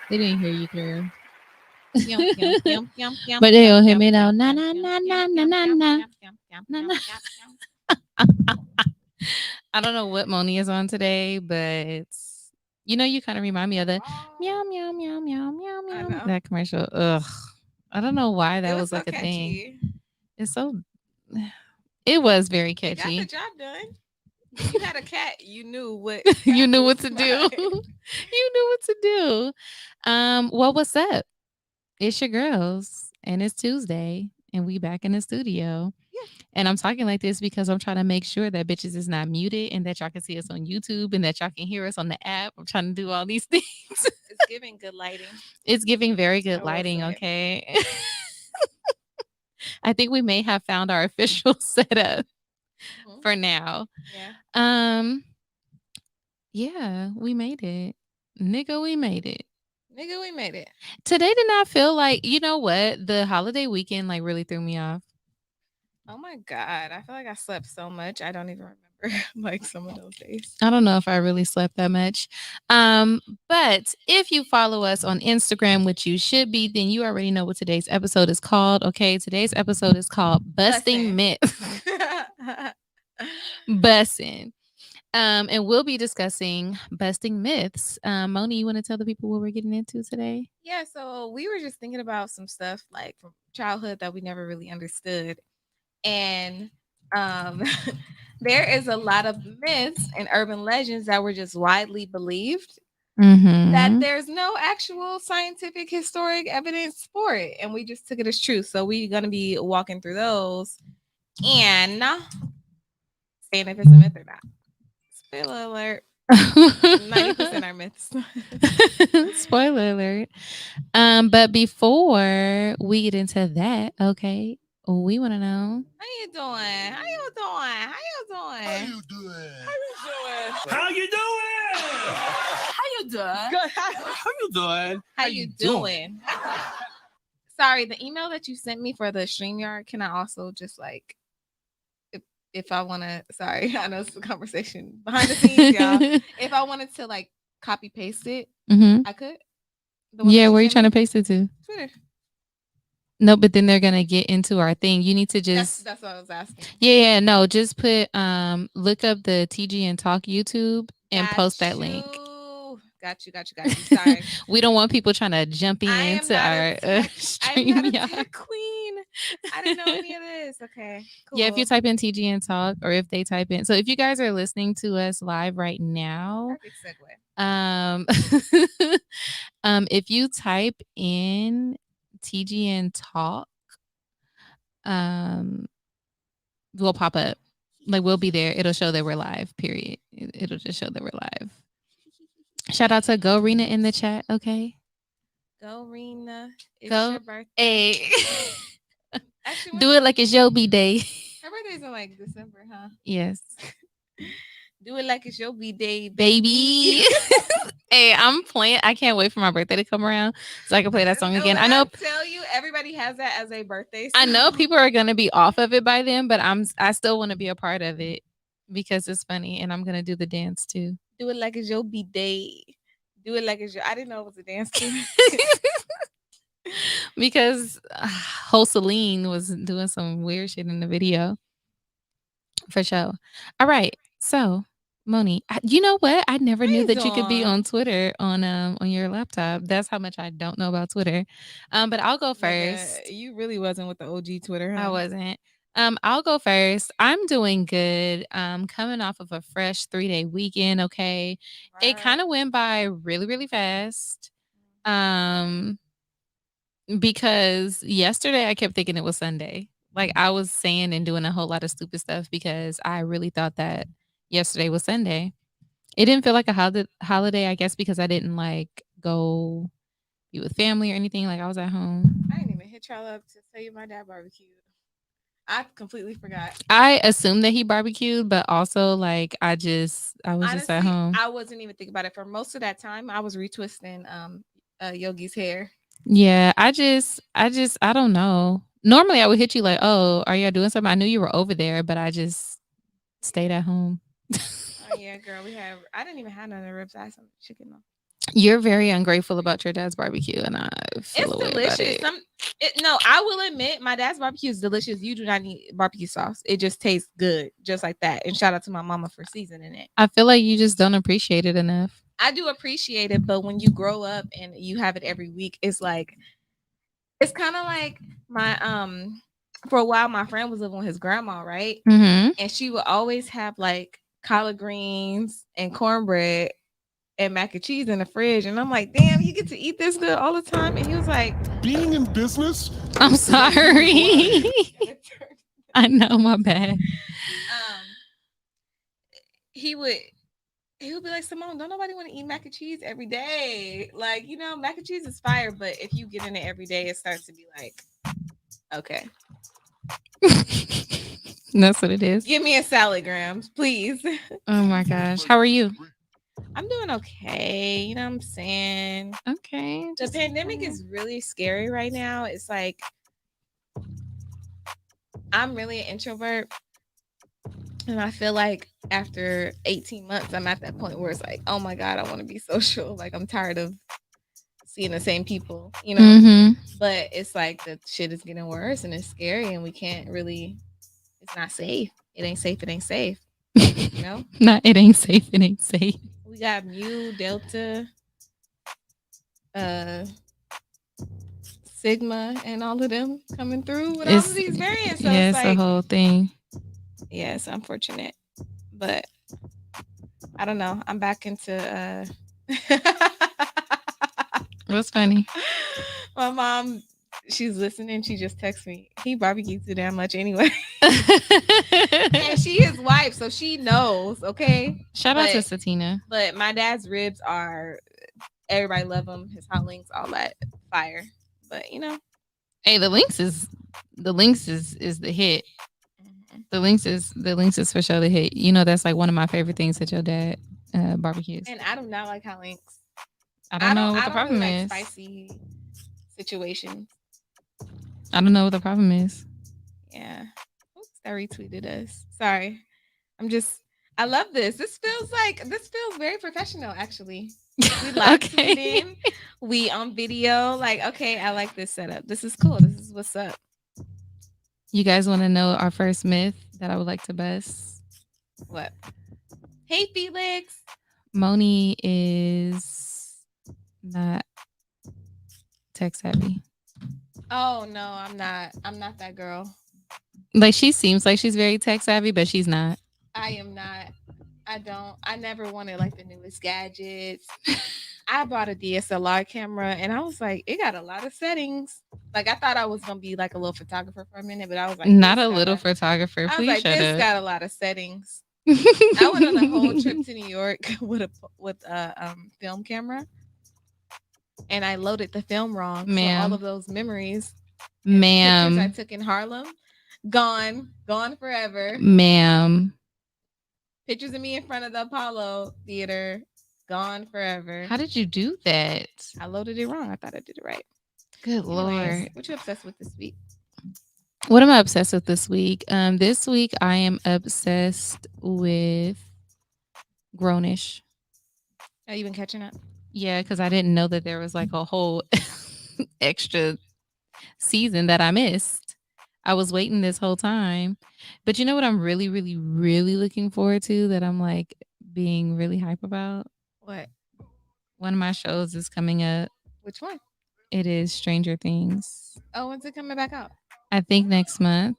They didn't hear you, girl. But they'll hear me now. Na na na na na na na na na. I don't know what Moni is on today, but you kind of remind me of the meow meow meow meow meow meow that commercial. Ugh, I don't know why that was like a thing. It's so. It was very catchy. Got the job done. If you had a cat, you knew what you knew what to do. You knew what to do. Well, what's up? It's your girls, and it's Tuesday, and we back in the studio. Yeah. And I'm talking like this because I'm trying to make sure that bitches is not muted and that y'all can see us on YouTube and that y'all can hear us on the app. I'm trying to do all these things. It's giving good lighting. It's giving very good lighting, okay? I think we may have found our official setup for now. Yeah. Yeah, we made it. Nigga, we made it. Nigga, we made it. Today did not feel like, you know what? The holiday weekend like really threw me off. Oh my God. I feel like I slept so much. I don't even remember like some of those days. I don't know if I really slept that much. But if you follow us on Instagram, which you should be, then you already know what today's episode is called. Okay. Today's episode is called Busting Myths. Bussin'. And we'll be discussing busting myths. Moni, you want to tell the people what we're getting into today? Yeah, so we were just thinking about some stuff like from childhood that we never really understood. And there is a lot of myths and urban legends that were just widely believed that there's no actual scientific historic evidence for it. And we just took it as true. So we're going to be walking through those and saying if it's a myth or not. Spoiler alert. 90% are myths. Spoiler alert. But before we get into that, okay, we want to know. How you doing? How you doing? How you doing? How you doing? How you doing? How you doing? How you doing? Good. How you doing? How you doing? Sorry, the email that you sent me for the StreamYard, can I also just like if I want to, sorry, I know it's a conversation behind the scenes, y'all. If I wanted to like copy paste it, I could. Yeah, where are you trying to paste it to? Twitter. No, but then they're gonna get into our thing. You need to just that's what I was asking. Yeah, no, just put look up the TG and Talk YouTube and post that link. Got you. Sorry. We don't want people trying to jump into our stream. I'm not a tech queen. I didn't know any of this. Okay, cool. Yeah, if you type in TG and Talk, or if they type in, so if you guys are listening to us live right now, if you type in TG and Talk, we'll pop up. Like we'll be there. It'll show that we're live. Period. It'll just show that we're live. Shout out to Go Rena in the chat. Okay. Go Rena. It's Go. Your birthday. Hey. Actually, do it like it's your B-day. Her birthday's in like December, huh? Yes. Do it like it's your B-day, baby. Hey, I'm playing. I can't wait for my birthday to come around so I can play that song again. I know. Tell you, everybody has that as a birthday song. I know people are gonna be off of it by then, but I still want to be a part of it because it's funny, and I'm gonna do the dance too. Do it like it's your B-day. Do it like it's your. I didn't know it was a dance too. Because whole Celine was doing some weird shit in the video. For sure. All right, so. Moni, you know what? I never knew that you could be on Twitter on your laptop. That's how much I don't know about Twitter. But I'll go first. You really wasn't with the OG Twitter, huh? I wasn't. I'll go first. I'm doing good. Coming off of a fresh 3-day weekend. Okay, It kind of went by really, really fast. Because yesterday I kept thinking it was Sunday. Like I was saying and doing a whole lot of stupid stuff because I really thought that yesterday was Sunday. It didn't feel like a holiday, I guess, because I didn't like go be with family or anything. Like I was at home. I didn't even hit y'all up to tell you my dad barbecued. I completely forgot. I assumed that he barbecued, but also like I was honestly, just at home. I wasn't even thinking about it. For most of that time, I was retwisting Yogi's hair. Yeah, I don't know. Normally I would hit you like, oh, are y'all doing something? I knew you were over there, but I just stayed at home. Oh yeah, girl. I didn't even have none of the ribs. I had some chicken though. You're very ungrateful about your dad's barbecue, and I feel It's a way about delicious. it. No, I will admit, my dad's barbecue is delicious. You do not need barbecue sauce. It just tastes good, just like that. And shout out to my mama for seasoning it. I feel like you just don't appreciate it enough. I do appreciate it, but when you grow up and you have it every week, it's like it's kind of like my for a while my friend was living with his grandma, right? Mm-hmm. And she would always have like collard greens and cornbread and mac and cheese in the fridge. And I'm like, damn, you get to eat this good all the time. And he was like, Being in business, I'm sorry. I know, my bad. He would be like, Simone, don't nobody want to eat mac and cheese every day. Like, you know, mac and cheese is fire, but if you get in it every day, it starts to be like, okay. That's what it is. Give me a salad, Grams, please. Oh my gosh. How are you? I'm doing okay. You know what I'm saying? Okay. The pandemic is really scary right now. It's like I'm really an introvert. And I feel like after 18 months, I'm at that point where it's like, oh my God, I want to be social. Like I'm tired of seeing the same people, you know? Mm-hmm. But it's like the shit is getting worse and it's scary and we can't really, it's not safe. It ain't safe. It ain't safe. You know? Not, it ain't safe. It ain't safe. We got Mu, Delta, Sigma, and all of them coming through with all of these variants. So yeah, it's it's like, the whole thing. Yeah, it's unfortunate. But I don't know. I'm back into What's funny? My mom, she's listening. She just texted me. He barbecued too damn much anyway. And she his wife, so she knows, okay? Shout out to Satina. But my dad's ribs are, everybody love them. His hot links, all that fire. But, you know. Hey, the links is the hit. The links is for sure the hit. You know, that's like one of my favorite things that your dad barbecues. And I do not like hot links. I don't know what the problem really is. Like spicy situations. I don't know what the problem is. Yeah. Oops, that retweeted us. Sorry. I love this. This feels very professional, actually. We live tweeting. In. We on video. Like, okay, I like this setup. This is cool. This is what's up. You guys want to know our first myth that I would like to bust? What? Hey, Felix. Moni is not tech savvy. Oh no, I'm not. I'm not that girl. Like she seems like she's very tech savvy, but she's not. I am not. I never wanted like the newest gadgets. I bought a DSLR camera and I was like, it got a lot of settings. Like I thought I was gonna be like a little photographer for a minute, but I was like, not a little photographer. I was Please like, shut this up. got a lot of settings. I went on a whole trip to New York with a film camera, and I loaded the film wrong. Ma'am. So all of those memories, ma'am, pictures I took in Harlem, gone forever. Ma'am. Pictures of me in front of the Apollo Theater, gone forever. How did you do that? I loaded it wrong. I thought I did it right. Good Lord. What you obsessed with this week? What am I obsessed with this week? This week I am obsessed with Grownish. Oh, you been catching up? Yeah, because I didn't know that there was like a whole extra season that I missed. I was waiting this whole time. But you know what I'm really, really, really looking forward to that I'm like being really hype about? What? One of my shows is coming up. Which one? It is Stranger Things. Oh, when's it coming back out? I think next month.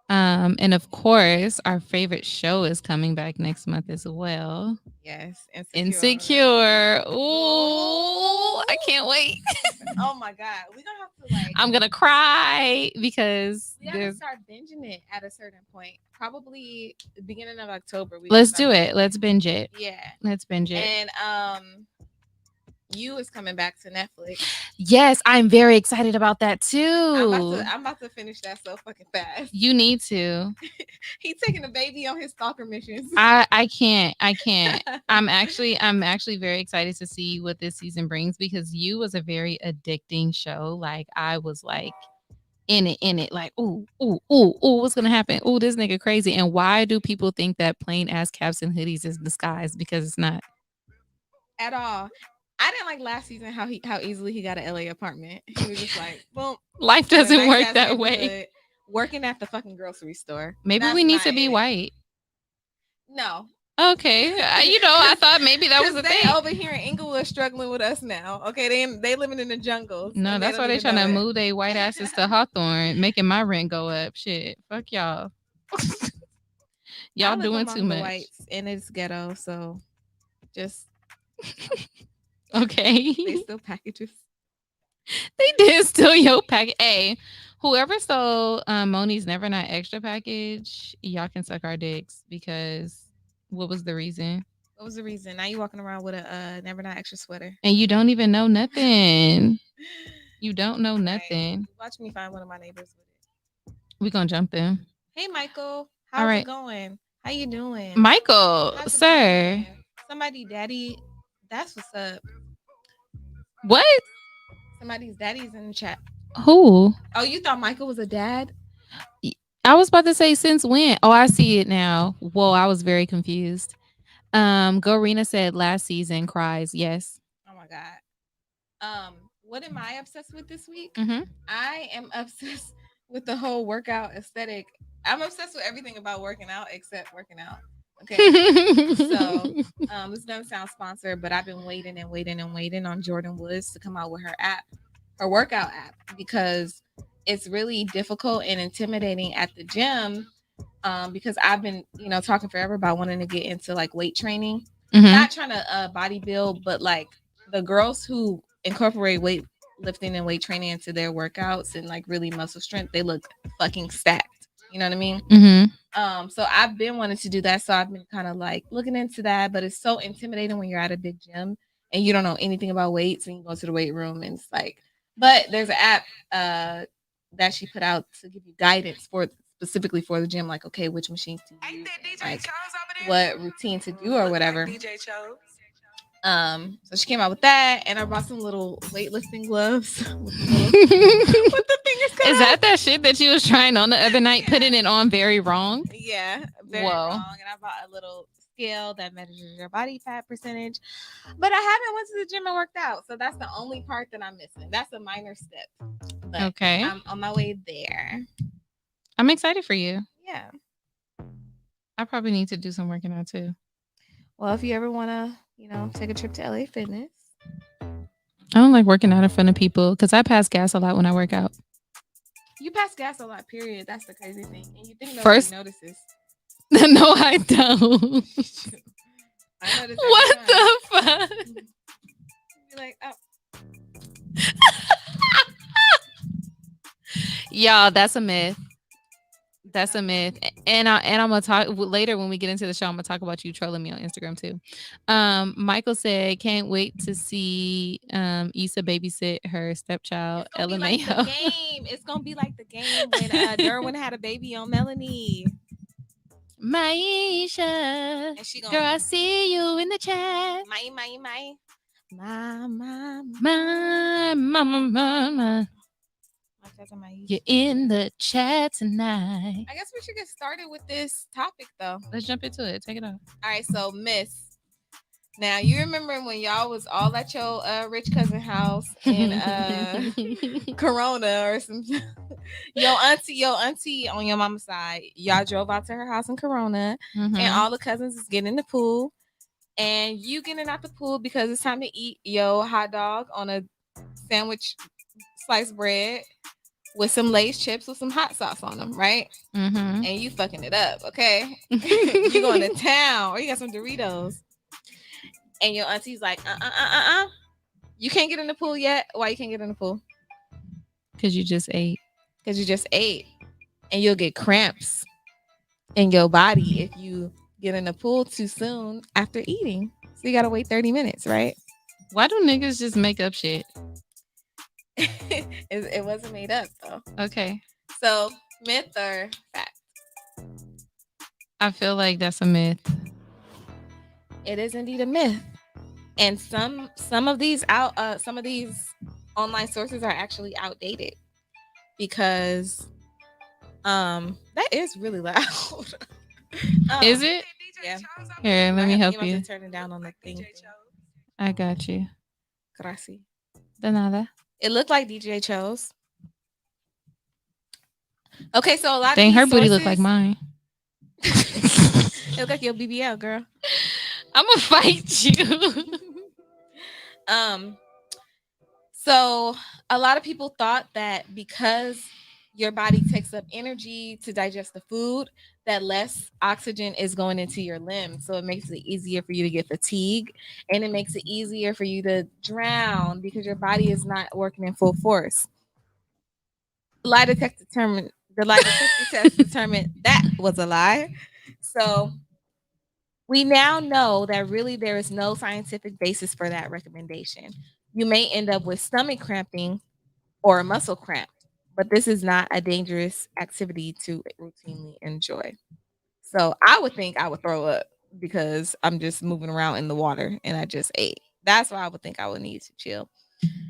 And of course, our favorite show is coming back next month as well. Yes, Insecure. Ooh, I can't wait. Oh my God, we're gonna have to like. I'm gonna cry because we gotta start binging it at a certain point. Probably the beginning of October. Let's do it. Let's binge it. Yeah, let's binge it. And You is coming back to Netflix. Yes, I'm very excited about that too. I'm about to finish that so fucking fast. You need to. He's taking a baby on his stalker missions. I can't. I'm actually very excited to see what this season brings because You was a very addicting show. Like I was like in it. Like, ooh, what's gonna happen? Ooh, this nigga crazy. And why do people think that plain ass caps and hoodies is disguise? Because it's not at all. I didn't like last season how easily he got an LA apartment. He was just like, boom. Life doesn't work that way. Working at the fucking grocery store. Maybe we need to be white. No. Okay. I thought maybe that was the thing. They over here in Inglewood struggling with us now. Okay, they living in the jungles. No, that's why they trying to move their white asses to Hawthorne, making my rent go up. Shit. Fuck y'all. Y'all doing too much. Whites and it's ghetto, so just okay. They still packages. They did steal your package. Hey, whoever stole Moni's Never Not Extra package, y'all can suck our dicks because what was the reason? What was the reason? Now you walking around with a Never Not Extra sweater. And you don't even know nothing. You don't know nothing. Right. Watch me find one of my neighbors with it. We gonna jump in. Hey, Michael. How's it going? How you doing? Michael, sir. Somebody daddy. That's what's up. What? Somebody's daddy's in the chat. Who? Oh, you thought Michael was a dad? I was about to say since when? Oh, I see it now. Whoa, I was very confused. Gorina said last season cries. Yes. Oh my God. What am I obsessed with this week? Mm-hmm. I am obsessed with the whole workout aesthetic. I'm obsessed with everything about working out except working out. Okay. So this doesn't sound sponsored, but I've been waiting on Jordan Woods to come out with her workout app, because it's really difficult and intimidating at the gym. Because I've been, talking forever about wanting to get into like weight training, not trying to body build, but like the girls who incorporate weight lifting and weight training into their workouts and like really muscle strength, they look fucking stacked. You know what I mean? Mm-hmm. So I've been wanting to do that. So I've been kind of like looking into that, but it's so intimidating when you're at a big gym and you don't know anything about weights and you go to the weight room and it's like, but there's an app that she put out to give you guidance specifically for the gym, like, okay, which machines to use, like what routine to do or whatever. So she came out with that, and I bought some little weightlifting gloves with the fingers cut Is that shit that you was trying on the other night, putting it on very wrong? Yeah, very wrong. And I bought a little scale that measures your body fat percentage, but I haven't went to the gym and worked out, so that's the only part that I'm missing. That's a minor step. But okay, I'm on my way there. I'm excited for you. Yeah, I probably need to do some working out too. Well, if you ever want to, take a trip to LA Fitness. I don't like working out in front of people because I pass gas a lot when I work out. You pass gas a lot, period. That's the crazy thing. And you think nobody notices. No, I don't. I notice what the fuck? You're like, oh. Y'all, that's a myth. That's a myth. And I'm gonna talk later when we get into the show. I'm gonna talk about you trolling me on Instagram too. Michael said, "Can't wait to see Issa babysit her stepchild." LMAO. Like the game. It's gonna be like the game when Derwin had a baby on Melanie. Maisha, girl, I see you in the chat. My. You're in the chat tonight. I guess we should get started with this topic, though. Let's jump into it. Take it off. All right, so Miss. Now, you remember when y'all was all at your rich cousin house in Corona or something? Your auntie on your mama's side, y'all drove out to her house in Corona, and all the cousins is getting in the pool, and you getting out the pool because it's time to eat your hot dog on a sandwich, sliced bread, with some Lay's chips with some hot sauce on them, right? And you fucking it up, okay? You going to town, or you got some Doritos, and your auntie's like, you can't get in the pool yet. Why you can't get in the pool? Because you just ate. And you'll get cramps in your body if you get in the pool too soon after eating. So you gotta wait 30 minutes, right? Why do niggas just make up shit? It wasn't made up though. Okay. So myth or fact? I feel like that's a myth. It is indeed a myth. And some of these online sources are actually outdated. because that is really loud. Is it? Yeah. Here, let me help You. Have you. to turn it down on the thing. I got you. Gracias. De nada. It looked like DJ chose. Okay, so a lot Dang, of these her booty sources, look like mine. it look like your BBL, girl. I'm gonna fight you. So a lot of people thought that because your body takes up energy to digest the food, that less oxygen is going into your limbs. So it makes it easier for you to get fatigue, and it makes it easier for you to drown because your body is not working in full force. The lie detector test determined that was a lie. So we now know that really there is no scientific basis for that recommendation. You may end up with stomach cramping or a muscle cramp, but this is not a dangerous activity to routinely enjoy. So I would think I would throw up because I'm just moving around in the water and I just ate. That's why I would think I would need to chill.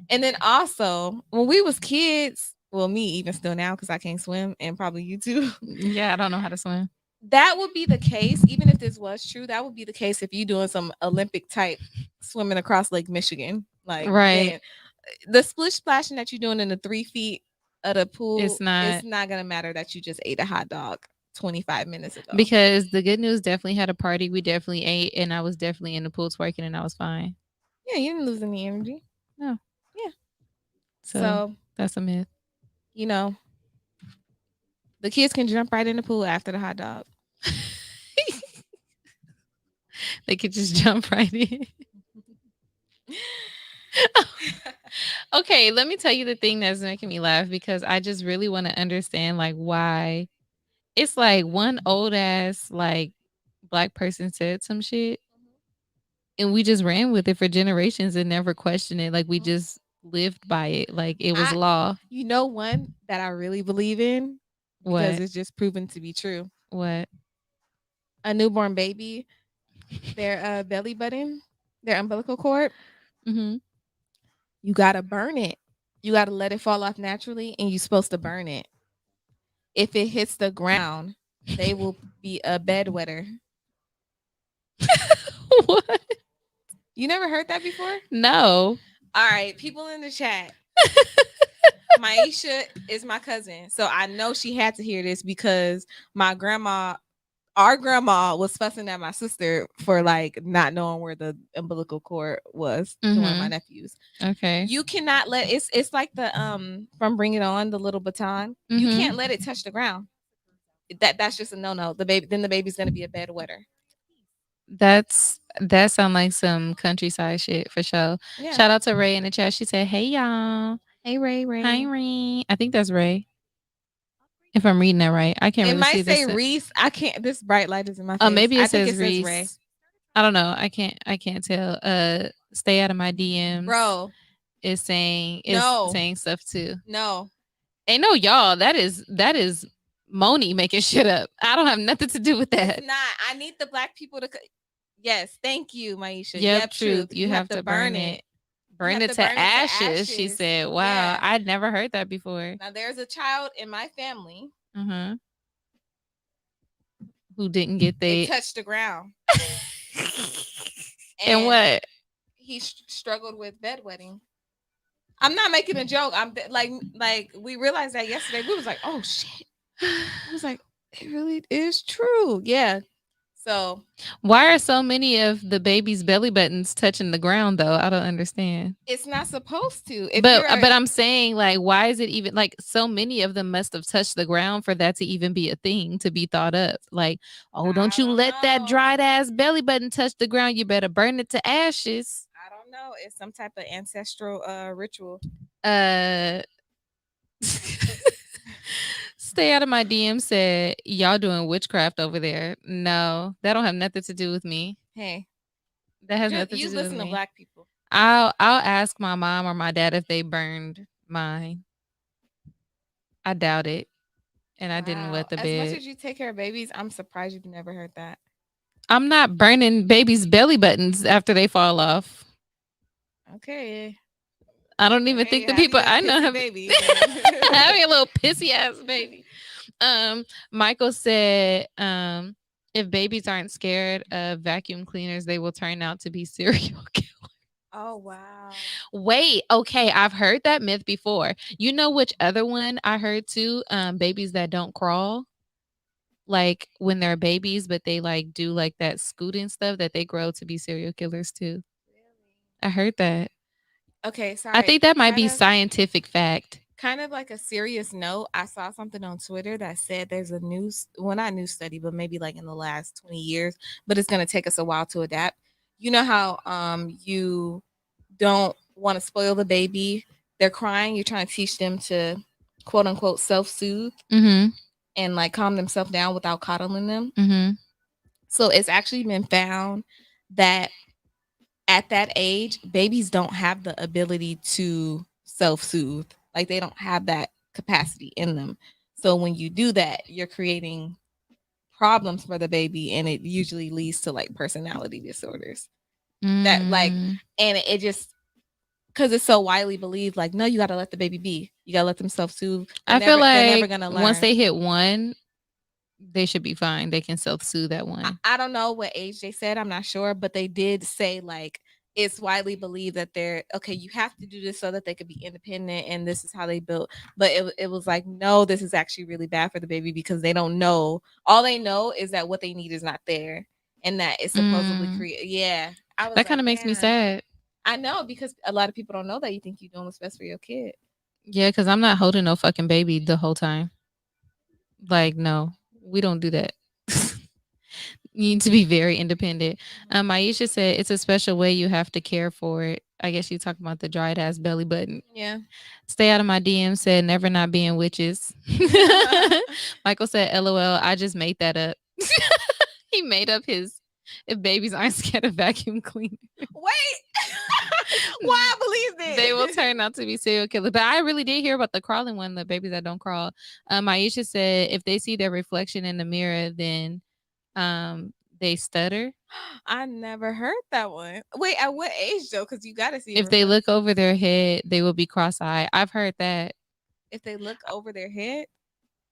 And then also, when we was kids, well, me even still now because I can't swim, and probably you too. Yeah, I don't know how to swim. That would be the case, even if this was true. That would be the case if you doing some Olympic type swimming across Lake Michigan, like right. Man, the splish splashing that you're doing in the 3 feet of the pool. It's not gonna matter that you just ate a hot dog 25 minutes ago. Because the good news definitely had a party. We definitely ate, and I was definitely in the pool twerking, and I was fine. Yeah, you didn't lose any energy. No. Yeah. So that's a myth. You know, the kids can jump right in the pool after the hot dog. They could just jump right in. Okay, let me tell you the thing that's making me laugh because I just really want to understand like why it's like one old ass like black person said some shit and we just ran with it for generations and never questioned it. Like we just lived by it. Like it was law. You know one that I really believe in because it's just proven to be true. What? A newborn baby, their belly button, their umbilical cord. Mm-hmm. You gotta burn it. You gotta let it fall off naturally, and you're supposed to burn it. If it hits the ground, they will be a bedwetter. What? You never heard that before? No. All right, people in the chat. Maisha is my cousin, so I know she had to hear this because our grandma was fussing at my sister for like not knowing where the umbilical cord was to one of my nephews. Okay. You cannot let it's like the from Bring It On, the little baton. You can't let it touch the ground. That's just a no. The baby's gonna be a bedwetter. That sounds like some countryside shit for sure. Yeah. Shout out to Ray in the chat. She said, "Hey y'all, hey Ray, hi Ray." I think that's Ray. If I'm reading that right, I can't. It really might see say this. Reese. I can't. This bright light is in my face. Oh, maybe it says it Reese. Says Ray. I don't know. I can't tell. Stay out of my DMs, bro. Is saying stuff too. No, ain't no y'all. That is Moni making shit up. I don't have nothing to do with that. It's not. I need the black people to. Yes, thank you, Maisha. Yep, truth. You have to burn it. Burn it to ashes. She said, "Wow, yeah. I'd never heard that before." Now there's a child in my family. Who didn't get they touched the ground. and what? He struggled with bedwetting. I'm not making a joke. I'm like we realized that yesterday. We was like, oh shit. I was like, it really is true. Yeah. So why are so many of the baby's belly buttons touching the ground though? I don't understand. It's not supposed to. But I'm saying like, why is it even like so many of them must have touched the ground for that to even be a thing to be thought of? Like, oh, don't you let that dried ass belly button touch the ground. You better burn it to ashes. I don't know. It's some type of ancestral ritual. Stay out of my DM said y'all doing witchcraft over there. No, that don't have nothing to do with me. Hey, that has nothing to do with me. You listen to black people. I'll ask my mom or my dad if they burned mine. I doubt it, and I didn't wet the bed. As much as you take care of babies, I'm surprised you've never heard that. I'm not burning babies' belly buttons after they fall off. Okay. I don't even think the people I know have baby. Having a little pissy ass baby. Michael said, if babies aren't scared of vacuum cleaners, they will turn out to be serial killers. Oh wow. Wait, okay, I've heard that myth before. You know which other one I heard too? Babies that don't crawl. Like when they're babies, but they like do like that scooting stuff that they grow to be serial killers too. I heard that. Okay, sorry. I think that might be scientific fact. Kind of like a serious note. I saw something on Twitter that said there's a not new study, but maybe like in the last 20 years, but it's going to take us a while to adapt. You know how you don't want to spoil the baby. They're crying. You're trying to teach them to quote unquote self-soothe and like calm themselves down without coddling them. So it's actually been found that at that age, babies don't have the ability to self-soothe. Like they don't have that capacity in them. So when you do that, you're creating problems for the baby, and it usually leads to like personality disorders. That like, and it just because it's so widely believed, like, no, you got to let the baby be. You got to let them self-soothe. I feel like they're never gonna learn. Once they hit one, they should be fine. They can self-soothe at one. I don't know what age they said. I'm not sure, but they did say like it's widely believed that they're okay. You have to do this so that they could be independent, and this is how they built. But it was like, no, this is actually really bad for the baby because they don't know. All they know is that what they need is not there, and that it's supposedly create. Yeah, that kind of makes me sad. I know, because a lot of people don't know that. You think you're doing what's best for your kid. Yeah, because I'm not holding no fucking baby the whole time. Like, no, we don't do that. You need to be very independent. Aisha said it's a special way you have to care for it. I guess you're talking about the dried ass belly button. Yeah. Stay out of my DM said never not being witches. Michael said, LOL, I just made that up. He made up his if babies aren't scared of vacuum cleaners. Wait. Why I believe this? They will turn out to be serial killers. But I really did hear about the crawling one, the babies that don't crawl. Aisha said if they see their reflection in the mirror, then they stutter. I never heard that one. Wait, at what age though? Because you got to see if they look over their head, they will be cross-eyed. I've heard that. If they look over their head.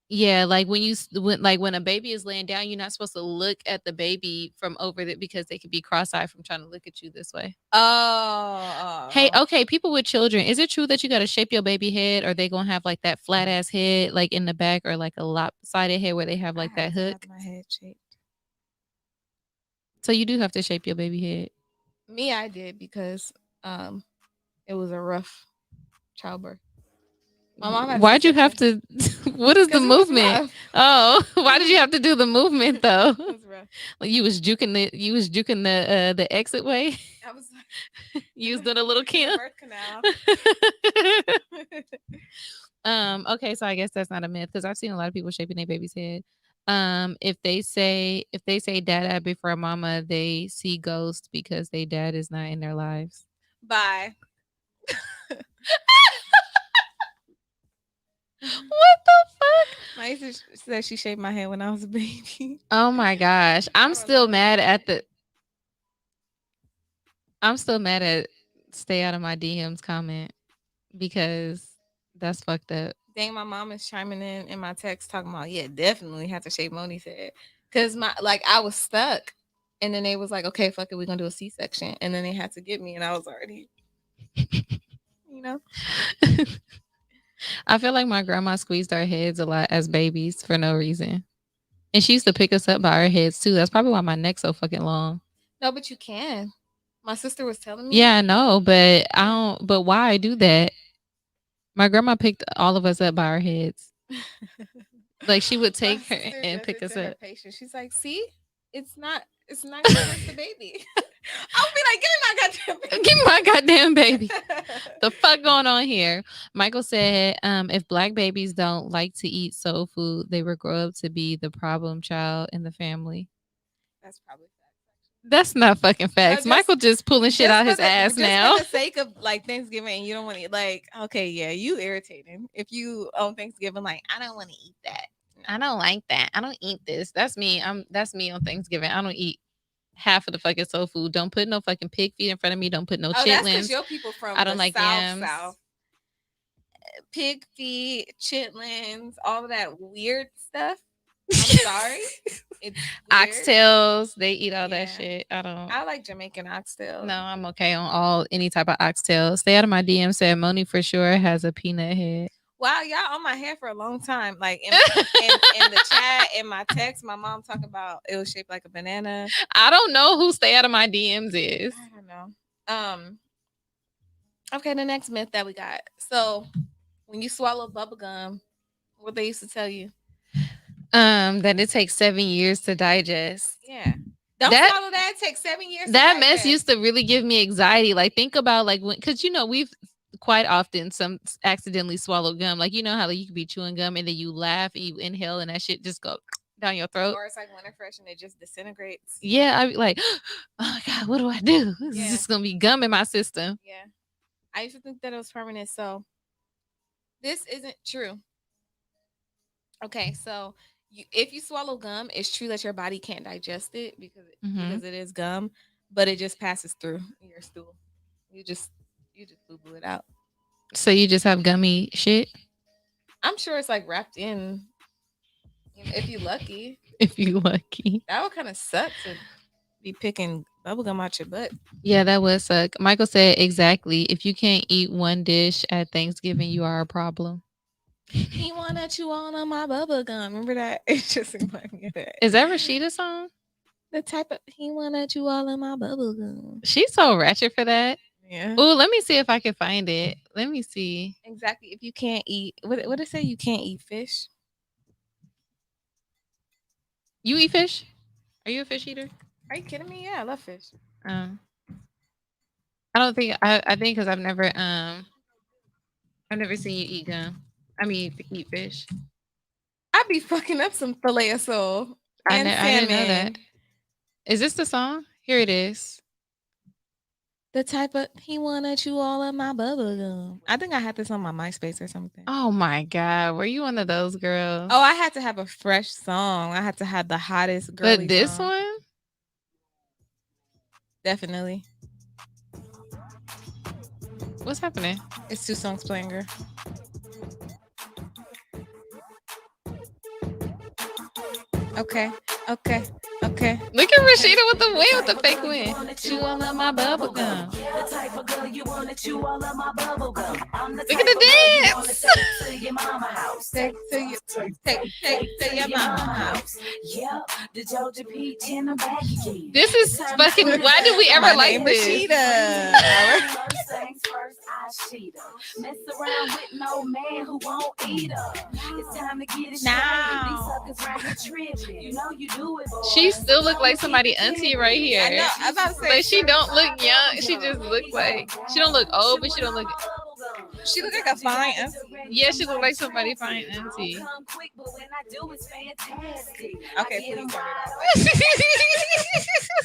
Yeah, like when a baby is laying down, you're not supposed to look at the baby from over there because they could be cross-eyed from trying to look at you this way. Oh. Hey, okay, people with children, is it true that you got to shape your baby head, or they gonna have like that flat ass head like in the back, or like a lopsided head where they have like that hook? My head shaped. So you do have to shape your baby head. Me, I did because it was a rough childbirth. My mom Why'd you have to? What is the movement? Oh, why did you have to do the movement though? It was rough. Like you was juking the exit way. I was you was doing a little birth canal. Okay, so I guess that's not a myth because I've seen a lot of people shaping their baby's head. If they say dada before mama, they see ghosts because their dad is not in their lives. Bye. What the fuck? My sister said she shaved my head when I was a baby. Oh my gosh. I'm still mad at stay out of my DMs comment because that's fucked up. Dang, my mom is chiming in my text talking about, yeah, definitely have to shave Moni's head. Because I was stuck. And then they was like, okay, fuck it, we're gonna do a C-section. And then they had to get me, and I was already I feel like my grandma squeezed our heads a lot as babies for no reason. And she used to pick us up by our heads too. That's probably why my neck's so fucking long. No, but you can. My sister was telling me. Yeah, I know, but I don't. But why I do that? My grandma picked all of us up by our heads. Like she would take her and pick us up. She's like, see, it's not gonna hurt the baby. I'll be like, give me my goddamn baby. The fuck going on here? Michael said, if black babies don't like to eat soul food, they will grow up to be the problem child in the family. That's probably facts. That's not fucking facts. Michael just pulling shit out his ass now. For the sake of like Thanksgiving, and you don't want to eat, like, okay, yeah, you irritating. If you on Thanksgiving, like, I don't want to eat that. I don't like that. I don't eat this. That's me. That's me on Thanksgiving. I don't eat half of the fucking soul food. Don't put no fucking pig feet in front of me. Don't put no chitlins. That's because your people from I don't like South. pig feet, chitlins, all of that weird stuff. I'm sorry. It's weird. Oxtails, they eat all that Yeah. shit. I don't. I like Jamaican oxtail. No, I'm okay on any type of oxtail. Stay out of my DM. Said Moni for sure has a peanut head. Wow, y'all on my head for a long time. Like in the chat, in my text, my mom talking about it was shaped like a banana. I don't know who stay out of my DMs is. I don't know. Okay, the next myth that we got. So when you swallow bubble gum, what they used to tell you? That it takes 7 years to digest. Yeah. Don't swallow that. It takes 7 years. That mess used to really give me anxiety. Like, think about like when, because we've quite often some accidentally swallow gum. Like, you know how like, you could be chewing gum and then you laugh and you inhale and that shit just go down your throat. Or it's like Winter Fresh and it just disintegrates. Yeah, I'd be like, oh God, what do I do? This is just gonna be gum in my system. Yeah. I used to think that it was permanent. So this isn't true. Okay, so if you swallow gum, it's true that your body can't digest it because it is gum, but it just passes through your stool. You just boo boo it out. So you just have gummy shit? I'm sure it's like wrapped in. If you're lucky. If you're lucky. That would kind of suck to be picking bubblegum out your butt. Yeah, that would suck. Michael said exactly. If you can't eat one dish at Thanksgiving, you are a problem. He wanna chew all on my bubble gum. Remember that? It just reminded me of that. Is that Rashida's song? The type of he wanna chew all on my bubble gum. She's so ratchet for that. Yeah. Oh, let me see if I can find it. Let me see. Exactly. If you can't eat, what did it say? You can't eat fish. You eat fish? Are you a fish eater? Are you kidding me? Yeah, I love fish. I don't think I think because I've never seen you eat gum. I mean, eat fish. I'd be fucking up some filet of sole. I didn't know that. Is this the song? Here it is. The type of he wanna chew all of my bubble gum. I think I had this on my MySpace or something. Oh my God, were you one of those girls? Oh, I had to have a fresh song. I had to have the hottest girly But this song. one? Definitely. What's happening? It's 2 songs playing, girl. Okay. Look at Rashida with the win, with the fake win. Chew all of my bubble gum. Look at the dance. Take to your mama house. Take to your mama house. Yeah, the Georgia peach in the bag again. This is fucking. Why did we ever like this? Rashida. First things first, I cheat her. Mess around with no man who won't eat her. It's time to get it now. These suckers right here tripping. You know you do it. She still look like somebody auntie right here. I know. I was about to say. Like she don't look young. She just look like she don't look old, but she don't look. She look like a fine auntie. Yeah, she look like somebody fine auntie. Okay, please turn it off.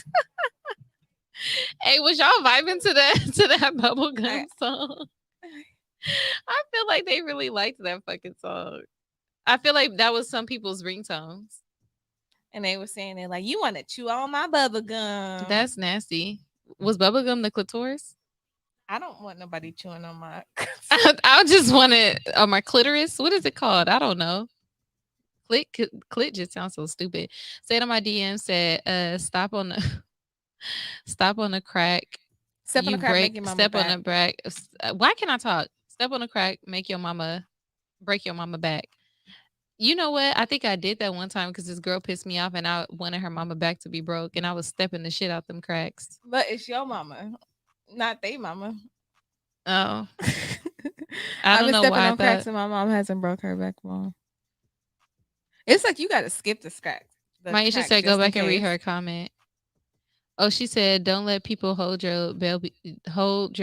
Hey, was y'all vibing to that bubblegum song? I feel like they really liked that fucking song. I feel like that was some people's ringtones. And they were saying it like, you want to chew on my bubble gum. That's nasty. Was bubblegum the clitoris? I don't want nobody chewing on my I just want it on my clitoris. What is it called? I don't know. Clit just sounds so stupid. Said on my DM said, stop on the crack. Step on the crack, make your mama step back. on the crack. Why can't I talk? Step on the crack, break your mama back. You know what? I think I did that one time because this girl pissed me off and I wanted her mama back to be broke and I was stepping the shit out them cracks. But it's your mama, not they mama. Oh. I don't know why I cracks and my mom hasn't broke her back long. It's like you got to skip the crack. Maisha said go back and read her comment. Oh, she said don't let people hold your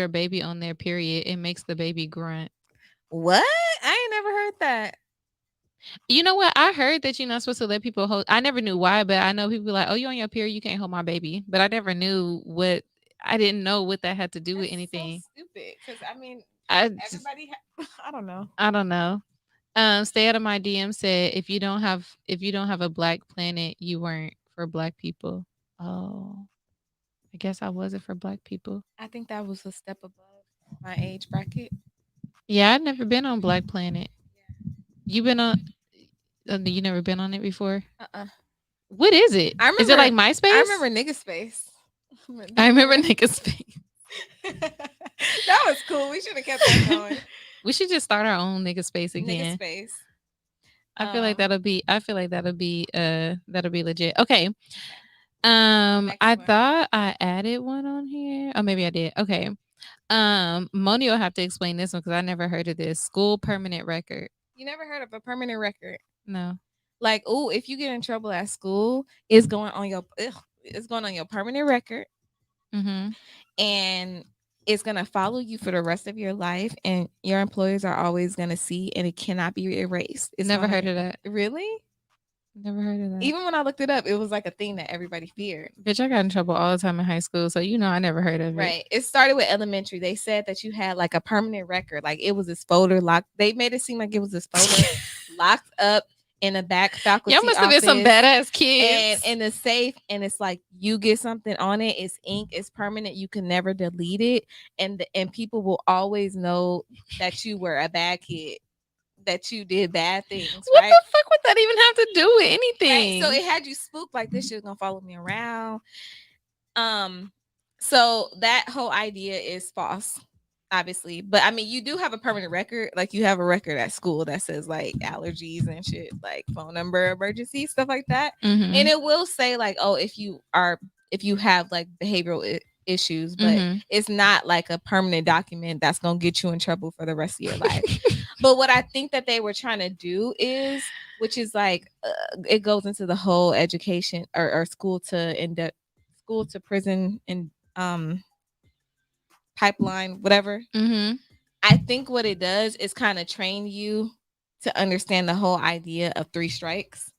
baby on their period. It makes the baby grunt. What? I ain't never heard that. You know what? I heard that you're not supposed to let people hold. I never knew why, but I know people like, oh, you on your period, you can't hold my baby. But I never knew what. I didn't know what that had to do with anything. So stupid. Because I mean, everybody. I don't know. I don't know. Stay out of my DM said if you don't have a black planet, you weren't for black people. Oh, I guess I wasn't for black people. I think that was a step above my age bracket. Yeah, I've never been on Black Planet. You been on? You never been on it before? What is it? Is it like MySpace? I remember Nigga Space. I remember Niggas Space. That was cool. We should have kept that going. We should just start our own Nigga Space Nigga again. Space. I feel like that'll be. I feel like that'll be legit. Okay. I one. thought I added one on here. Oh, maybe I did. Okay. Moni will have to explain this one because I never heard of this. School permanent record. You never heard of a permanent record? No. Like, oh, if you get in trouble at school, it's going on your permanent record. Mm-hmm. And it's gonna follow you for the rest of your life, and your employers are always gonna see, and it cannot be erased. It's Never heard of that. Really? Never heard of that. Even when I looked it up, it was like a thing that everybody feared. Bitch, I got in trouble all the time in high school, so I never heard of it. Right. It started with elementary. They said that you had like a permanent record, like it was this folder locked. They made it seem like it was this folder locked up in a back faculty Y'all must have been some badass kids. And in the safe, and it's like you get something on it, it's ink, it's permanent, you can never delete it, and people will always know that you were a bad kid, that you did bad things. What right? the fuck would that even have to do with anything? Right? So it had you spooked, like this shit's gonna follow me around. So that whole idea is false, obviously. But I mean, you do have a permanent record. Like you have a record at school that says like allergies and shit, like phone number, emergency, stuff like that. Mhm. And it will say like, oh, if you have like behavioral issues, but it's not like a permanent document that's gonna get you in trouble for the rest of your life. But what I think that they were trying to do is, which is like, it goes into the whole education or school to prison and pipeline, whatever. I think what it does is kind of train you to understand the whole idea of 3 strikes,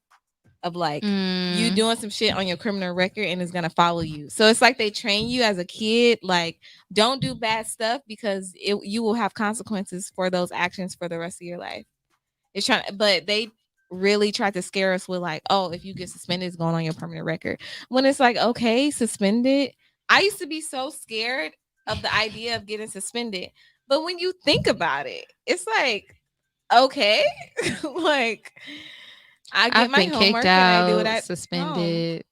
of like you doing some shit on your criminal record and it's gonna follow you. So it's like they train you as a kid, like don't do bad stuff because you will have consequences for those actions for the rest of your life. But they really tried to scare us with like, oh, if you get suspended, it's going on your permanent record. When it's like, okay, suspended. I used to be so scared of the idea of getting suspended, but when you think about it, it's like, okay, like I get my homework and I do it at suspended,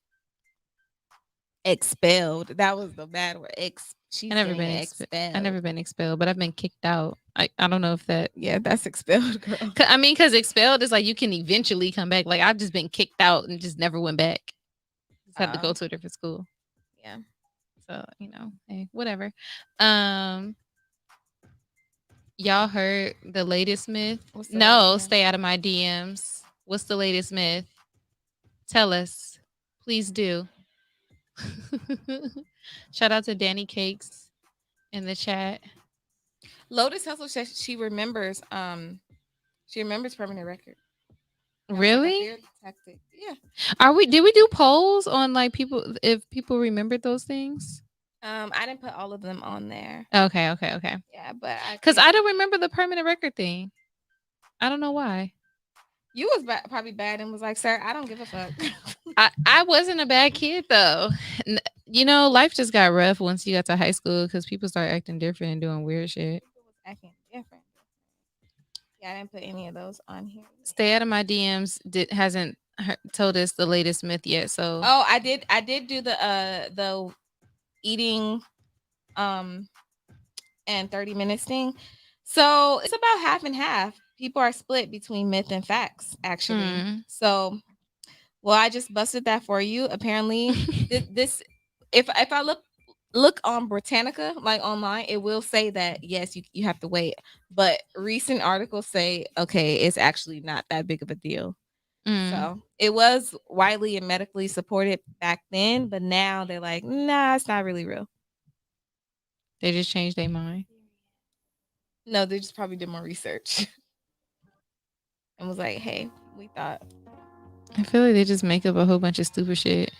expelled. That was the bad word. I never been expelled, but I've been kicked out. I don't know if that. Yeah, that's expelled, girl. I mean, because expelled is like you can eventually come back. Like I've just been kicked out and just never went back. Just had to go to a different school. Yeah. So hey, whatever. Y'all heard the latest myth? No, stay out of my DMs. What's the latest myth? Tell us. Please do. Shout out to Danny Cakes in the chat. Lotus Hustle says she remembers permanent record. Really? Tactic. Yeah. Did we do polls on like people, if people remembered those things? I didn't put all of them on there. Okay. Yeah, but because I don't remember the permanent record thing. I don't know why. You was probably bad and was like, sir, I don't give a fuck. I wasn't a bad kid though. Life just got rough once you got to high school because people start acting different and doing weird shit. People was acting different. Yeah, I didn't put any of those on here. Stay out of my DMs hasn't told us the latest myth yet. So I did do the eating and 30 minutes thing. So it's about half and half. People are split between myth and facts, actually. So, well, I just busted that for you. Apparently, this if I look on Britannica, like online, it will say that yes, you have to wait. But recent articles say, okay, it's actually not that big of a deal. So it was widely and medically supported back then, but now they're like, nah, it's not really real. They just changed their mind. No, they just probably did more research and was like, hey, we thought. I feel like they just make up a whole bunch of stupid shit.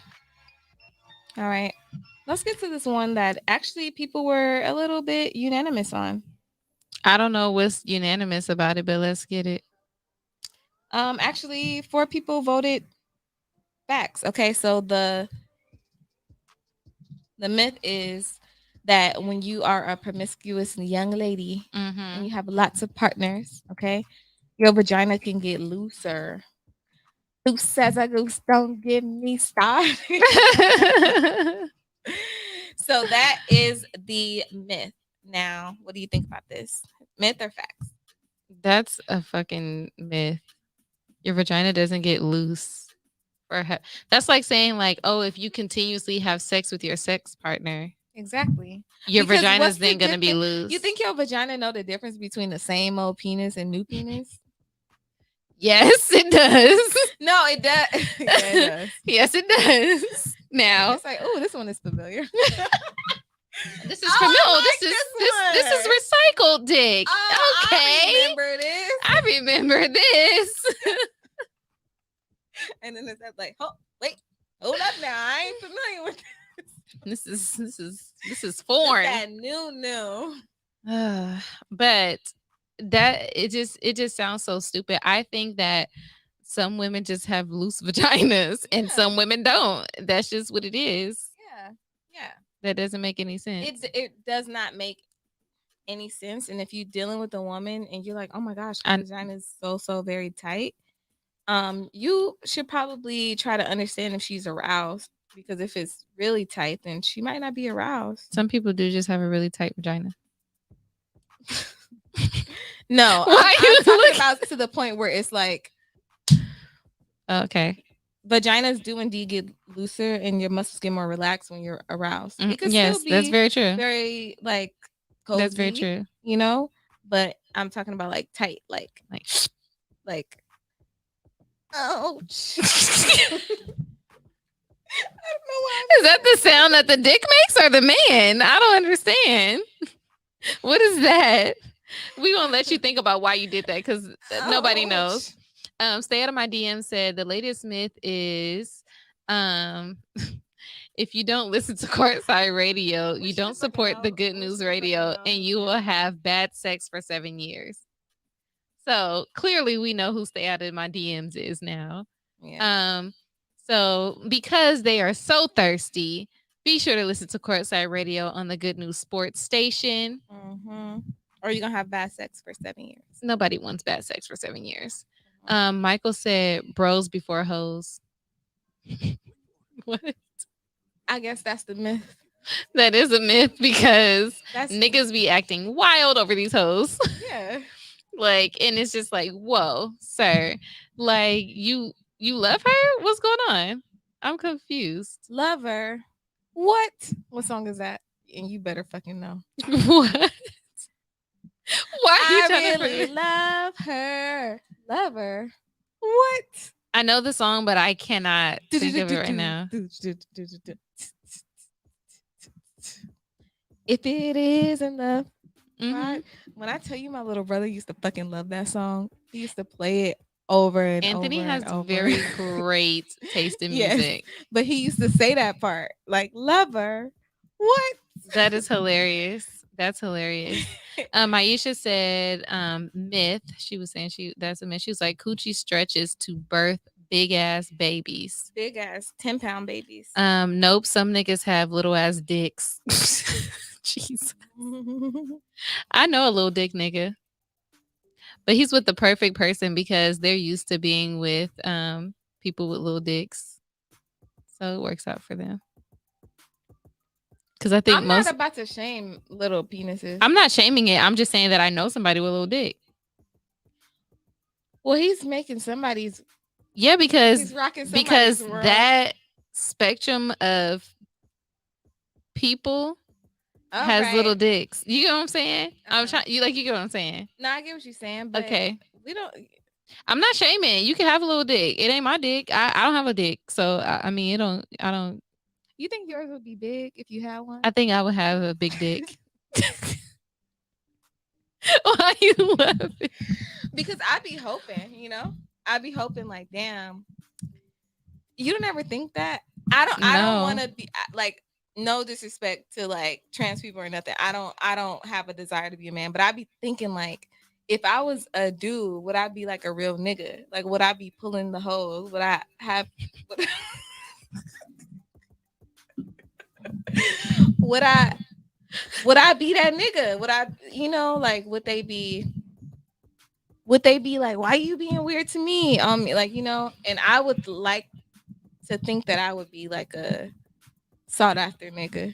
All right. Let's get to this one that actually people were a little bit unanimous on. I don't know what's unanimous about it, but let's get it. Actually, 4 people voted facts. Okay, so the myth is that when you are a promiscuous young lady and you have lots of partners, okay, your vagina can get looser. Loose as a goose, don't get me started. So that is the myth. Now, what do you think about this? Myth or facts? That's a fucking myth. Your vagina doesn't get loose. That's like saying like, oh, if you continuously have sex with your sex partner, Exactly. your Because vagina what's is the then gonna be difference? loose. You think your vagina know the difference between the same old penis and new penis? Yes, it does. No, it does. Yeah, it does. Yes, it does. Now It's like, oh, this one is familiar. this is from this is recycled dick. Okay. I remember this. I remember this. And then it's like, oh, wait, hold up now. I ain't familiar with this is foreign. that new. But that it just sounds so stupid. I think that some women just have loose vaginas and some women don't. That's just what it is. Yeah. That doesn't make any sense. It does not make any sense. And if you're dealing with a woman and you're like, oh my gosh, my vagina is so very tight, you should probably try to understand if she's aroused, because if it's really tight, then she might not be aroused. Some people do just have a really tight vagina. No, I'm talking about to the point where it's like, okay, vaginas do indeed get looser and your muscles get more relaxed when you're aroused. It could yes, still be that's very true. Very like cozy, that's very true. You know, but I'm talking about like tight, like. Ouch. I don't know why. Is that the sound that the dick makes or the man? I don't understand. What is that? We won't let you think about why you did that because nobody knows. Stay Out of My DM said the latest myth is if you don't listen to Courtside Radio, you don't support the Good News Radio, and you will have bad sex for 7 years. So clearly we know who Stay Out of My DMs is now. Yeah. So because they are so thirsty, be sure to listen to Courtside Radio on the Good News Sports Station. Mm-hmm. Or you're going to have bad sex for 7 years. Nobody wants bad sex for 7 years. Michael said bros before hoes. What? I guess that's the myth. That is a myth because niggas be acting wild over these hoes. Yeah. Like, and it's just like, whoa, sir. Like, you love her? What's going on? I'm confused. Love her? What? What song is that? And you better fucking know. What? Why are you I trying really to love her. Love her. What? I know the song, but I cannot think of it right now. If it isn't love. Right? When I tell you my little brother used to fucking love that song, he used to play it over and Anthony over. Anthony has very great taste in music. But he used to say that part, like lover. What? That is hilarious. That's hilarious. Aisha said myth. She was saying that's a myth. She was like coochie stretches to birth big ass babies. Big ass 10-pound babies. Nope. Some niggas have little ass dicks. Jesus. I know a little dick nigga. But he's with the perfect person because they're used to being with people with little dicks. So it works out for them. Because I think I'm not about to shame little penises. I'm not shaming it. I'm just saying that I know somebody with a little dick. Well, he's making somebody's. Yeah, because he's rocking somebody's world. That spectrum of people has little dicks. You know what I'm saying? I'm trying. You get what I'm saying? No, I get what you're saying. But okay, we don't. I'm not shaming. You can have a little dick. It ain't my dick. I don't have a dick, so I mean, I don't. You think yours would be big if you had one? I think I would have a big dick. Why you laughing? Because I'd be hoping, I'd be hoping like, damn. You don't ever think that? I don't want to be like, no disrespect to like trans people or nothing. I don't have a desire to be a man, but I'd be thinking like, if I was a dude, would I be like a real nigga? Like, would I be pulling the hose? Would I have? Would I would I be that nigga? Would I, like, would they be like, why you being weird to me? Like, and I would like to think that I would be like a sought after nigga,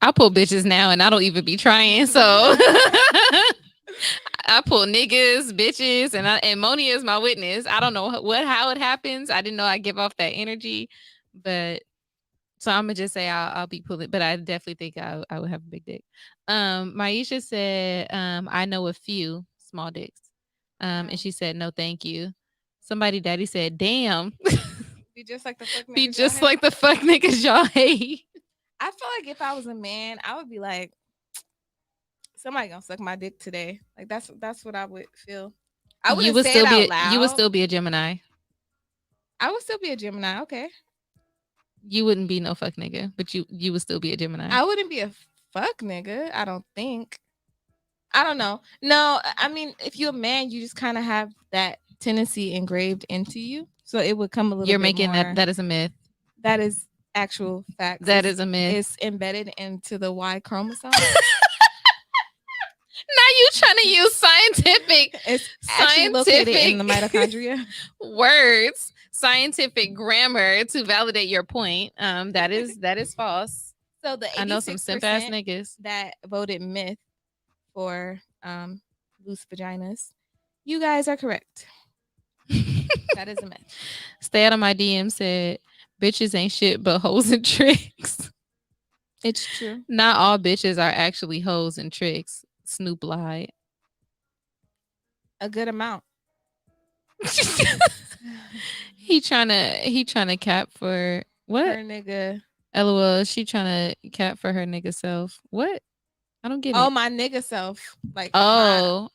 I pull bitches now and I don't even be trying. So I pull niggas, bitches, and Moni is my witness. I don't know how it happens. I didn't know I give off that energy, but so I'm gonna just say I'll be pulling, but I definitely think I would have a big dick. Maisha said, I know a few small dicks. And she said, no, thank you. Somebody daddy said, damn. Be just like the fuck niggas. Be just like the fuck niggas y'all hate. I feel like if I was a man, I would be like, somebody gonna suck my dick today. Like that's what I would feel. I wouldn't say it out loud. You would still be a Gemini. I would still be a Gemini. Okay. You wouldn't be no fuck nigga, but you would still be a Gemini. I wouldn't be a fuck nigga. I don't think. I don't know. No, I mean, if you're a man, you just kind of have that tendency engraved into you, so it would come a little. You're bit making more, that is a myth. That is actual fact. That is a myth. It's embedded into the Y chromosome. Now you trying to use scientific. It's actually located in the mitochondria. Words, scientific grammar to validate your point. That is false. So I know some simp ass niggas that voted myth for loose vaginas. You guys are correct. That is a myth. Stay out of my DM said bitches ain't shit but hoes and tricks. It's true. Not all bitches are actually hoes and tricks. Snoop lied. A good amount. he trying to cap for what? Her nigga. LOL. She trying to cap for her nigga self. What? I don't get it. Oh, my nigga self. Like my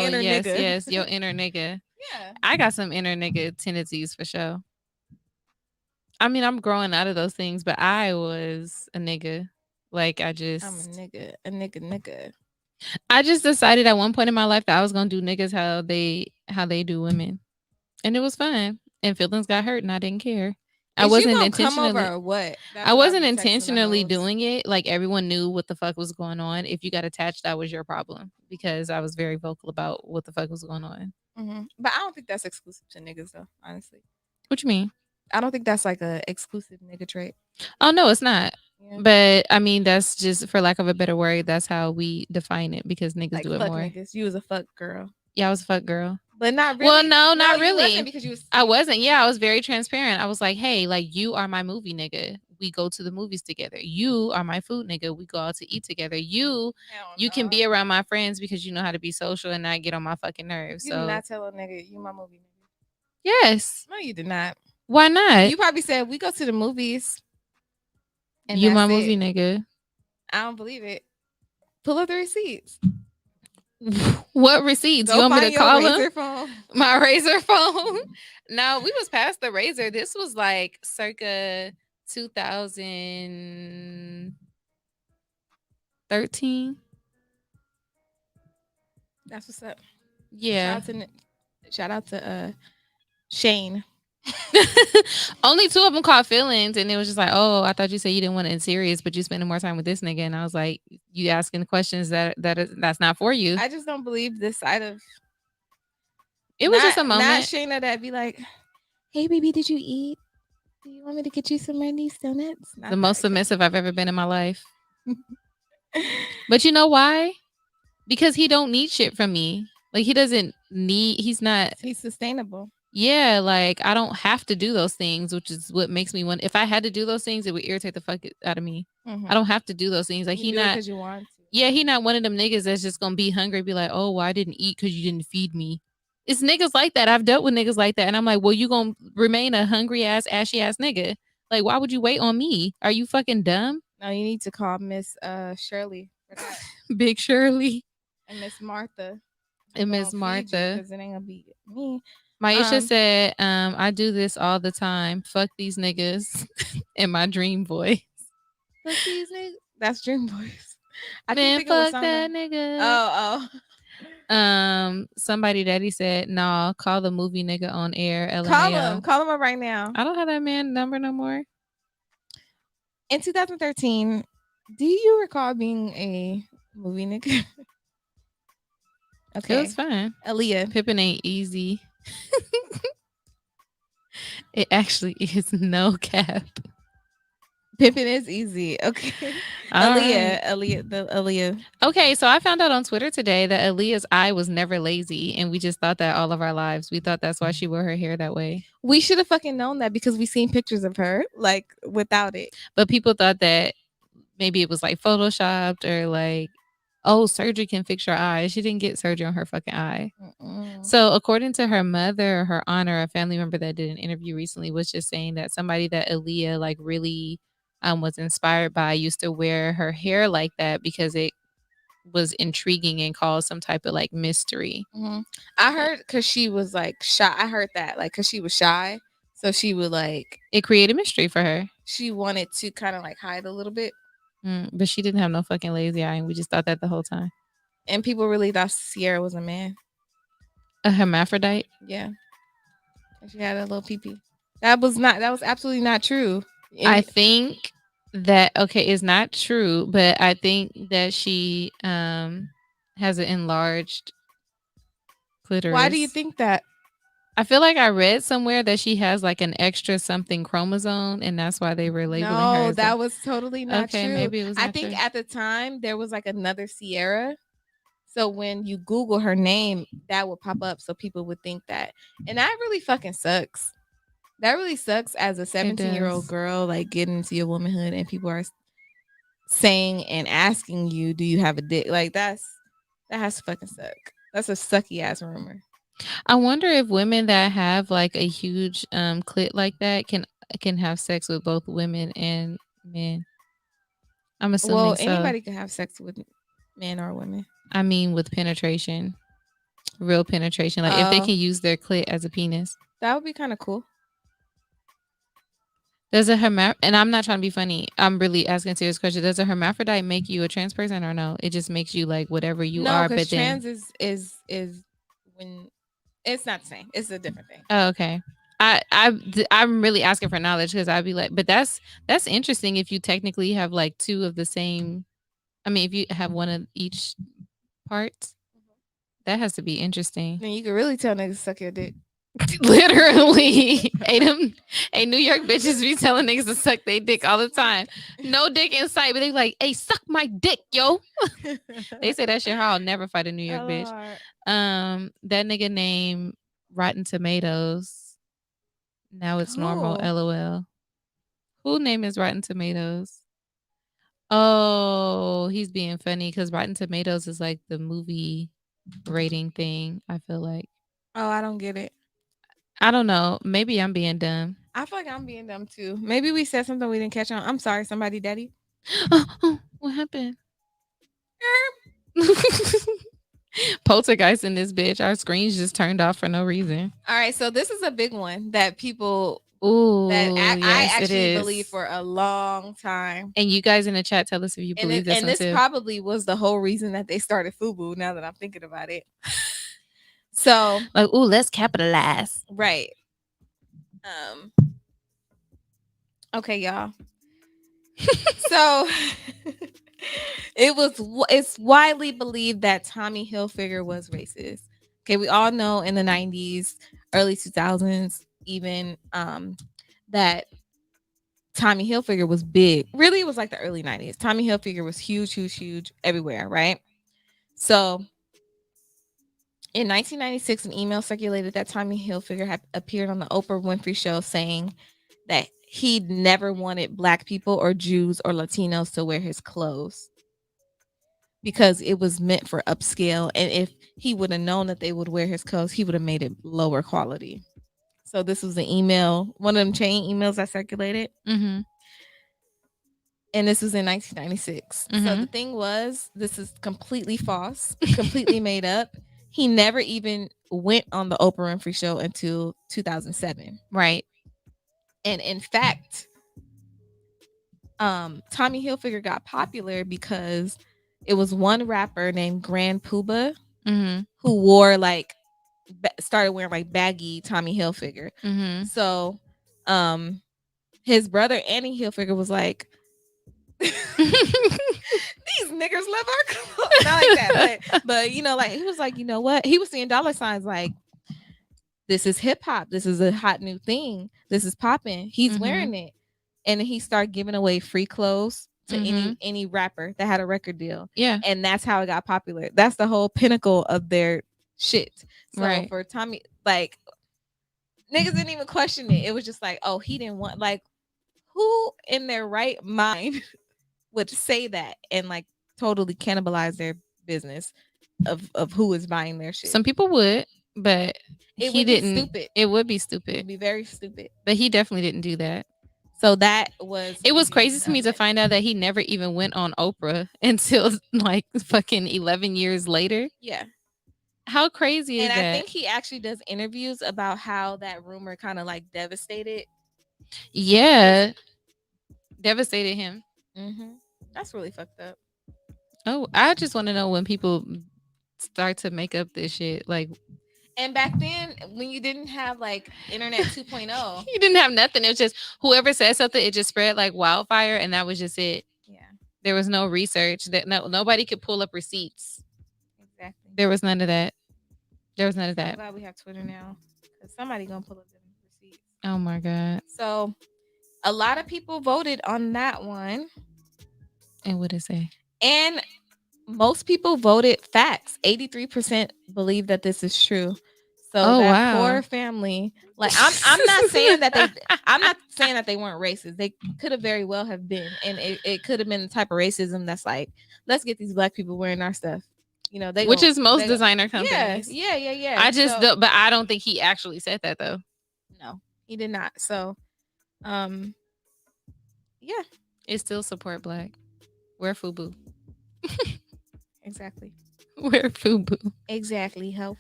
inner yes, nigga. yes, your inner nigga. Yeah. I got some inner nigga tendencies for sure. I mean, I'm growing out of those things, but I was a nigga. Like I'm a nigga. I just decided at one point in my life that I was gonna do niggas how they do women, and it was fun. And feelings got hurt, and I didn't care. I wasn't intentionally. Come over or what? I wasn't intentionally doing it. Like everyone knew what the fuck was going on. If you got attached, that was your problem because I was very vocal about what the fuck was going on. Mm-hmm. But I don't think that's exclusive to niggas, though. Honestly, what you mean? I don't think that's like a exclusive nigga trait. Oh no, it's not. Yeah. But I mean, that's just for lack of a better word. That's how we define it because niggas like, do it more. Niggas. You was a fuck girl. Yeah, I was a fuck girl. But not really. Well, no, not really. Because I wasn't. Yeah, I was very transparent. I was like, hey, like you are my movie nigga. We go to the movies together. You are my food nigga. We go out to eat together. You can be around my friends because you know how to be social and not get on my fucking nerves. You did not tell a nigga you my movie nigga. Yes. No, you did not. Why not? You probably said we go to the movies. And you my movie nigga. I don't believe it. Pull up the receipts. What receipts? You want me to call them? Phone. My Razor phone? No, we was past the Razor. This was like circa 2013. That's what's up. Yeah. Shout out to Shane. Only 2 of them caught feelings, and it was just like, oh, I thought you said you didn't want it in serious, but you spending more time with this nigga, and I was like, you asking questions that's not for you. I just don't believe this side of it. Was just a moment. Not Shayna that be like, hey baby, did you eat? Do you want me to get you some Randy's donuts? The most submissive I've ever been in my life. But you know why? Because he don't need shit from me. Like he's sustainable. Yeah, like I don't have to do those things, which is what makes me want. If I had to do those things, it would irritate the fuck out of me. Mm-hmm. I don't have to do those things. Like you because you want to. Yeah, he not one of them niggas that's just gonna be hungry, be like, oh, well, I didn't eat because you didn't feed me. It's niggas like that. I've dealt with niggas like that, and I'm like, well, you gonna remain a hungry ass, ashy ass nigga? Like, why would you wait on me? Are you fucking dumb? No, you need to call Miss Shirley for that. Big Shirley and Miss Martha. And Miss Martha, because it ain't gonna be me. Maisha said, I do this all the time. Fuck these niggas in my dream voice. Fuck these niggas? That's dream voice. I didn't fuck that nigga. Oh. Somebody daddy said, nah, call the movie nigga on air. LMAO. Call him up right now. I don't have that man number no more. In 2013, Do you recall being a movie nigga? Okay. It was fun. Aaliyah. Pippin ain't easy. It actually is no cap. Pippin is easy. Okay. Aaliyah. Okay, so I found out on Twitter today that Aaliyah's eye was never lazy, and we just thought that all of our lives. We thought that's why she wore her hair that way. We should have fucking known that because we seen pictures of her like without it. But people thought that maybe it was like photoshopped or like, oh, surgery can fix your eye. She didn't get surgery on her fucking eye. So according to her mother or her aunt or a family member that did an interview recently was just saying that somebody that Aaliyah like really was inspired by used to wear her hair like that because it was intriguing and caused some type of like mystery. I heard because she was like shy. I heard that like because she was shy, so she would like it created mystery for her. She wanted to kind of like hide a little bit, but she didn't have no fucking lazy eye, and we just thought that the whole time. And people really thought Sierra was a man, a hermaphrodite. Yeah, she had a little pee-pee. That was absolutely not true. I think that is not true, but I think that she has an enlarged clitoris. Why do you think that? I feel like I read somewhere that she has like an extra something chromosome, and that's why they were labeling her. No, that was totally not true. Maybe it was. I think at the time there was like another Sierra. So when you Google her name, that would pop up, so people would think that, and that really fucking sucks. That really sucks as a 17-year-old girl, like getting into your womanhood, and people are saying and asking you, "Do you have a dick?" Like that has to fucking suck. That's a sucky ass rumor. I wonder if women that have like a huge clit like that can have sex with both women and men. I'm assuming anybody can have sex with men or women. I mean, with penetration, real penetration. Like if they can use their clit as a penis, that would be kind of cool. Does a and I'm not trying to be funny. I'm really asking a serious question. Does a hermaphrodite make you a trans person or no? It just makes you like whatever you are. But trans is when it's not the same. It's a different thing. Oh, okay. I'm really asking for knowledge because I'd be like, but that's interesting if you technically have like two of the same. I mean, if you have one of each parts, that has to be interesting. Then you can really tell niggas suck your dick. Literally, New York bitches be telling niggas to suck their dick all the time. No dick in sight, but they like, hey, suck my dick, yo. They say that shit. I'll never fight a New York bitch. That nigga named Rotten Tomatoes. Now it's normal. LOL. Who name is Rotten Tomatoes? Oh, he's being funny because Rotten Tomatoes is like the movie rating thing. I feel like. Oh, I don't get it. I don't know. Maybe I'm being dumb. I feel like I'm being dumb too. Maybe we said something we didn't catch on. I'm sorry, somebody, daddy. What happened? Poltergeist in this bitch. Our screens just turned off for no reason. All right, so this is a big one that people I actually believe for a long time. And you guys in the chat tell us if you believe this. And this probably was the whole reason that they started FUBU. Now that I'm thinking about it. So like, let's capitalize. Right. Okay, y'all. So it's widely believed that Tommy Hilfiger was racist. Okay, we all know in the 90s, early 2000s, even that Tommy Hilfiger was big. Really, it was like the early 90s. Tommy Hilfiger was huge everywhere, right? So in 1996, an email circulated that Tommy Hilfiger had appeared on the Oprah Winfrey Show saying that he never wanted Black people or Jews or Latinos to wear his clothes because it was meant for upscale. And if he would have known that they would wear his clothes, he would have made it lower quality. So this was an email, one of them chain emails that circulated. Mm-hmm. And this was in 1996. Mm-hmm. So the thing was, this is completely false, completely made up. He never even went on the Oprah Winfrey Show until 2007. Right. And in fact, Tommy Hilfiger got popular because it was one rapper named Grand Puba who wore started wearing like baggy Tommy Hilfiger. Mm-hmm. So his brother Annie Hilfiger was like, these niggers live our clothes. Not like that, but you know, like he was like, you know what? He was seeing dollar signs like, this is hip hop. This is a hot new thing. This is popping. He's wearing it, and then he started giving away free clothes to any rapper that had a record deal. Yeah, and that's how it got popular. That's the whole pinnacle of their shit. So right. for Tommy, like niggas didn't even question it. It was just like, oh, he didn't want, like, who in their right mind would say that and like totally cannibalize their business of who is buying their shit. Some people would, but It he would be didn't. stupid. It would be It stupid, would be very stupid. but he definitely didn't do that. So that was It was crazy to me to find out that he never even went on Oprah until like fucking 11 years later. Yeah. How crazy is And that? I think he actually does interviews about how that rumor kind of like devastated. Yeah, devastated him. That's really fucked up. Oh, I just want to know when people start to make up this shit. Like, and back then, when you didn't have like internet 2.0, you didn't have nothing. It was just whoever said something, it just spread like wildfire, and that was just it. Yeah, there was no research. That nobody could pull up receipts. Exactly. There was none of that. There was none of that. I'm glad we have Twitter now, because somebody gonna pull up them receipts. Oh my god. So, a lot of people voted on that one. And what did it say? And most people voted facts. 83% believe that this is true. So that poor family, like I'm not saying that they weren't racist. They could have very well have been, and it could have been the type of racism that's like, let's get these black people wearing our stuff. You know, which is most designer companies. Yeah. I just, but I don't think he actually said that though. No, he did not. So, yeah, it still support black. Wear FUBU. Exactly. Wear FUBU. Exactly. Help.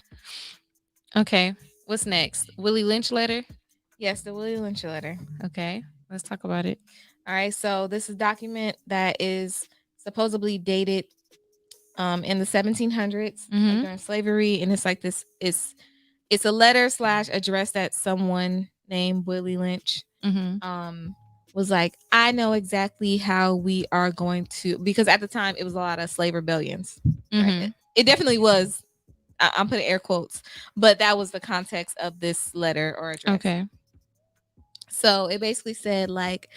Okay. What's next? Willie Lynch letter? Yes, the Willie Lynch letter. Okay. Let's talk about it. All right. So this is a document that is supposedly dated in the 1700s like during slavery, and it's like this it's a letter / address that someone named Willie Lynch was like, I know exactly how we are going to, because at the time it was a lot of slave rebellions. Right? It definitely was. I'm putting air quotes, but that was the context of this letter or address. Okay. So it basically said, like,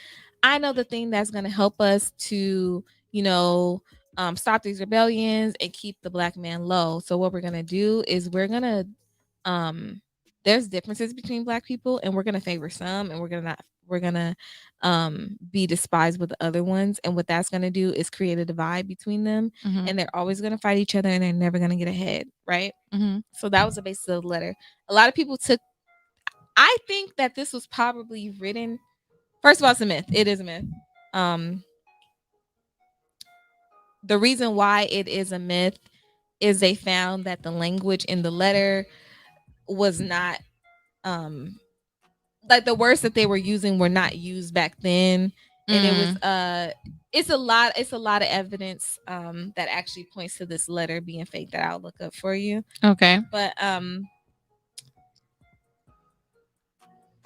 I know the thing that's going to help us to, you know, stop these rebellions and keep the black man low. So what we're going to do is we're going to, there's differences between black people, and we're going to favor some, and we're going to be despised with the other ones. And what that's going to do is create a divide between them, and they're always going to fight each other, and they're never going to get ahead. Right. So that was the basis of the letter. A lot of people I think that this was probably written, first of all, it's a myth. It is a myth. The reason why it is a myth is they found that the language in the letter was not, like the words that they were using were not used back then. And it was it's a lot of evidence that actually points to this letter being fake that I'll look up for you. Okay. But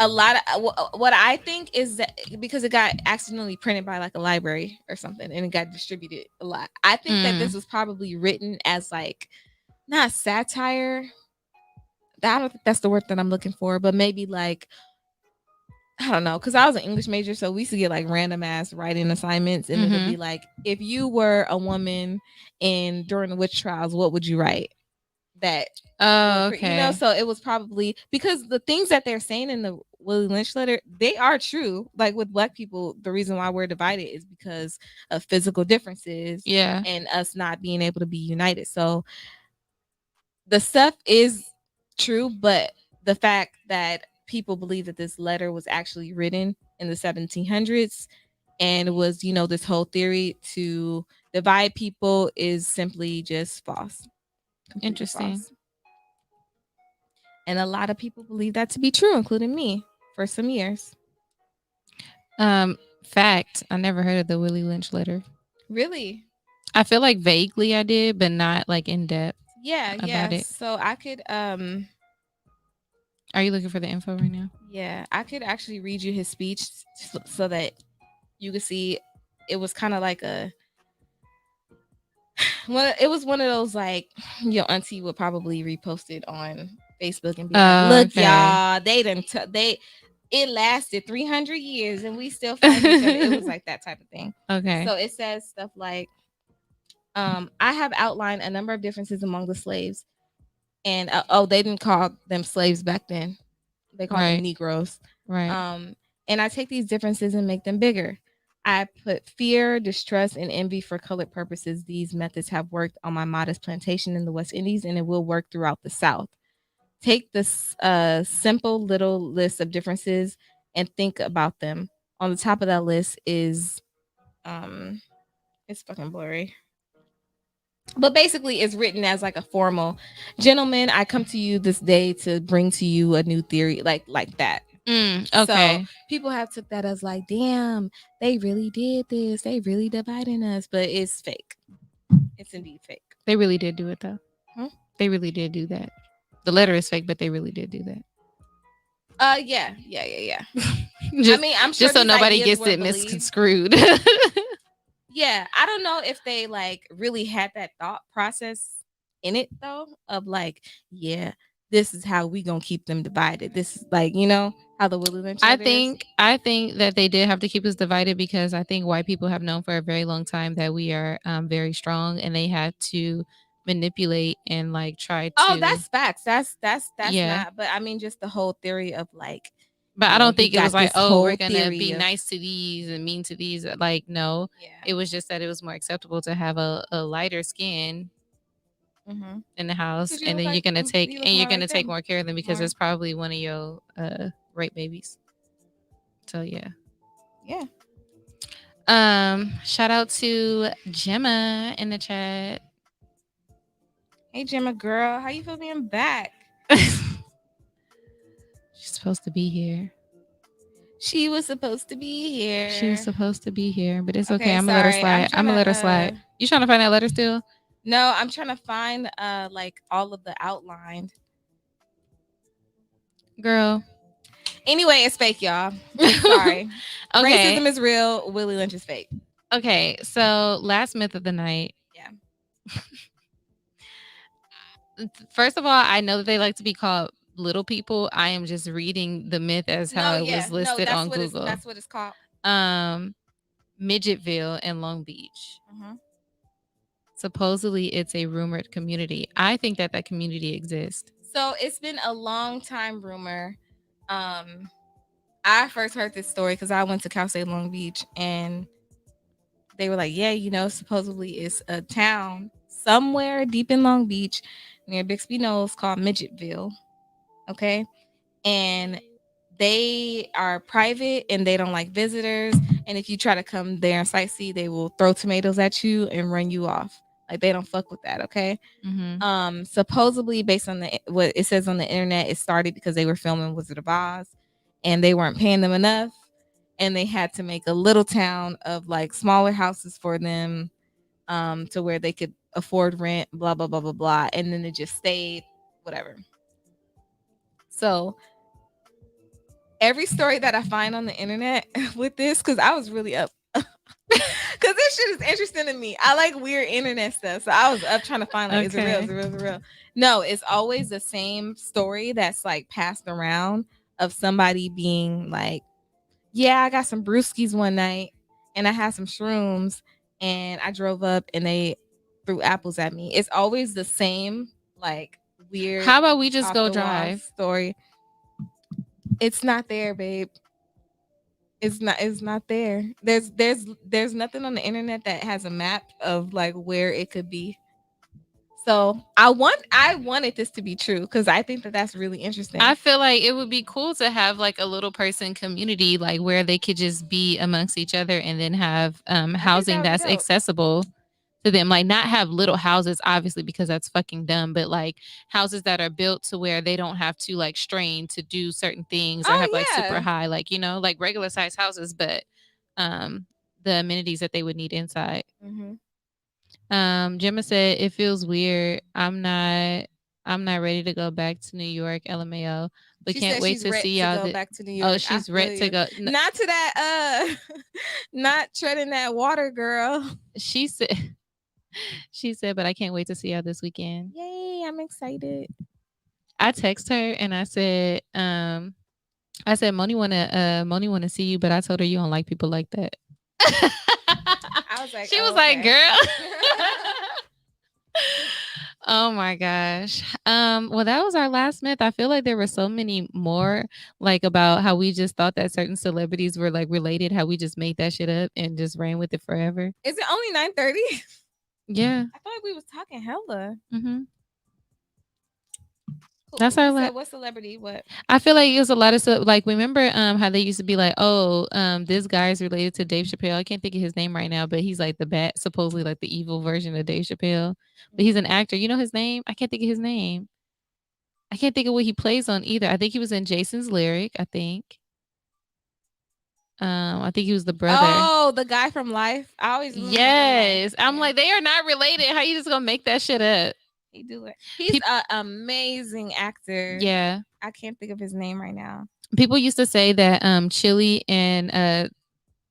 a lot of what I think is that because it got accidentally printed by like a library or something, and it got distributed a lot. I think that this was probably written as like, not satire. I don't think that's the word that I'm looking for, but maybe like, I don't know, because I was an English major, so we used to get like random ass writing assignments, and it would be like, if you were a woman and during the witch trials, what would you write? That okay, you know, so it was probably because the things that they're saying in the Willie Lynch letter, they are true. Like with black people, the reason why we're divided is because of physical differences, and us not being able to be united. So the stuff is true, but the fact that people believe that this letter was actually written in the 1700s and was, you know, this whole theory to divide people is simply just false. Interesting. False. And a lot of people believe that to be true, including me, for some years. Fact, I never heard of the Willie Lynch letter. Really? I feel like vaguely I did, but not like in depth. Yeah, about it. So I could Are you looking for the info right now? Yeah, I could actually read you his speech so that you could see. It was kind of like it was one of those like your auntie would probably repost it on Facebook and be like, "Look, Okay. y'all, they didn't it lasted 300 years and we still fight each other." It was like that type of thing. Okay. So it says stuff like, I have outlined a number of differences among the slaves, and they didn't call them slaves back then; they called them Right. Negroes. Right. And I take these differences and make them bigger. I put fear, distrust, and envy for colored purposes. These methods have worked on my modest plantation in the West Indies, and it will work throughout the South. Take this simple little list of differences and think about them. On the top of that list is, it's fucking blurry. But basically, it's written as like a formal, "Gentlemen, I come to you this day to bring to you a new theory," like that. Okay. So people have took that as like, damn, they really did this. They really dividing us, but it's fake. It's indeed fake. They really did do it though. They really did do that. The letter is fake, but they really did do that. Yeah. Just, I mean, I'm sure just so these nobody ideas gets were it believed. misconstrued. Yeah, I don't know if they like really had that thought process in it though, of like, yeah, this is how we gonna keep them divided. This is like, how the Willie Lynch I letter is. think that they did have to keep us divided because I think white people have known for a very long time that we are very strong, and they had to manipulate and like try to. Oh, that's facts. That's Yeah. not. But I mean, just the whole theory of like. But I don't think it was like, this oh, we're whole gonna theory be of- nice to these and mean to these. Like, no, Yeah. it was just that it was more acceptable to have a lighter skin in the house, 'Cause you and look then like- you're gonna take you look and you're more gonna like take them. more care of them because More. it's probably one of your rape babies. So yeah. Yeah. Shout out to Gemma in the chat. Hey, Gemma, girl, how you feel being back? She's supposed to be here. She was supposed to be here. She was supposed to be here, but it's okay. Okay, I'm gonna let her sorry. slide. I'm gonna let her slide. You trying to find that letter still? No, I'm trying to find like all of the outlined. Girl. Anyway, it's fake, y'all. Sorry. Okay. Racism is real. Willie Lynch is fake. Okay, so last myth of the night. Yeah. First of all, I know that they like to be called little people. I am just reading the myth as how it was listed on Google. That's what it's called. Midgetville in Long Beach. Supposedly, it's a rumored community. I think that community exists. So it's been a long time rumor. I first heard this story because I went to Cal State Long Beach, and they were like, yeah, supposedly it's a town somewhere deep in Long Beach near Bixby Knolls called Midgetville. Okay. And they are private and they don't like visitors. And if you try to come there and sightsee, they will throw tomatoes at you and run you off. Like, they don't fuck with that. Okay. Supposedly, based on what it says on the internet, it started because they were filming Wizard of Oz and they weren't paying them enough. And they had to make a little town of like smaller houses for them, to where they could afford rent, blah, blah, blah, blah, blah. And then it just stayed, whatever. So every story that I find on the internet with this, because I was really up, because this shit is interesting to me. I like weird internet stuff. So I was up trying to find like, is it real? Is it real? Is it real? No, it's always the same story that's like passed around of somebody being like, yeah, I got some brewskis one night and I had some shrooms and I drove up and they threw apples at me. It's always the same, like, weird. How about we just go drive? Story. It's not there, babe. It's not there. There's nothing on the internet that has a map of like where it could be. So I wanted this to be true because I think that that's really interesting. I feel like it would be cool to have like a little person community, like where they could just be amongst each other and then have housing that's accessible to them. Like, not have little houses, obviously, because that's fucking dumb, but like houses that are built to where they don't have to like strain to do certain things or have like super high, like, like regular size houses, but the amenities that they would need inside. Gemma said it feels weird. I'm not ready to go back to New York, LMAO. But she can't wait to see y'all. Go back to New York. Oh, she's ready to go. Not to that not treading that water, girl. She said She said, but I can't wait to see y'all this weekend. Yay, I'm excited. I text her and I said, Moni wanna see you, but I told her you don't like people like that. I was like, she oh, was like, okay. girl. Oh my gosh. Well, that was our last myth. I feel like there were so many more, like about how we just thought that certain celebrities were like related, how we just made that shit up and just ran with it forever. Is it only 9:30? Yeah. I thought like we was talking hella. Mm-hmm. That's You our said what celebrity? What? I feel like it was a lot of stuff. Like, remember how they used to be like, oh, this guy is related to Dave Chappelle. I can't think of his name right now, but he's like the bad, supposedly like the evil version of Dave Chappelle. But he's an actor. You know his name? I can't think of his name. I can't think of what he plays on either. I think he was in Jason's Lyric. I think he was the brother. Oh, the guy from Life. I always remember yes. I'm yeah. like, they are not related. How you just gonna make that shit up? He do it. He's an amazing actor. Yeah. I can't think of his name right now. People used to say that Chili and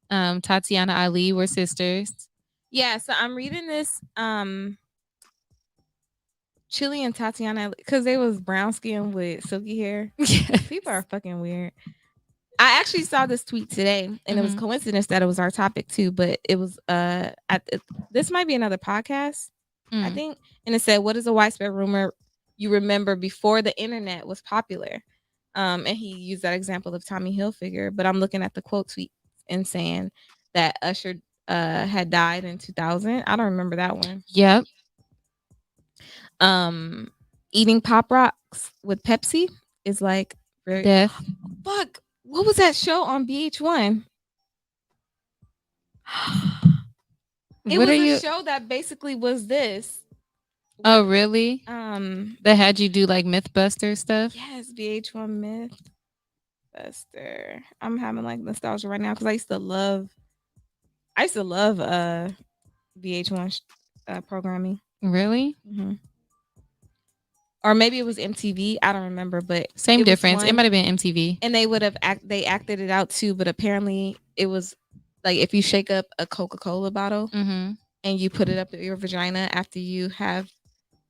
Tatiana Ali were sisters. Yeah, so I'm reading this Chili and Tatiana because they was brown skin with silky hair. Yes. People are fucking weird. I actually saw this tweet today, and it was coincidence that it was our topic too. But it was this might be another podcast, I think, and it said, "What is a widespread rumor you remember before the internet was popular?" And he used that example of Tommy Hilfiger. But I'm looking at the quote tweet and saying that Usher had died in 2000. I don't remember that one. Yep. Eating Pop Rocks with Pepsi is like very death. Fuck. What was that show on VH1? It was a show that basically was this. Oh, really? That had you do like Mythbuster stuff? Yes, VH1 Mythbuster. I'm having like nostalgia right now because I used to love VH1 programming. Really? Mm-hmm. Or maybe it was MTV. I don't remember, but same difference. It might have been MTV. And they would have they acted it out too, but apparently it was like if you shake up a Coca-Cola bottle and you put it up your vagina after you have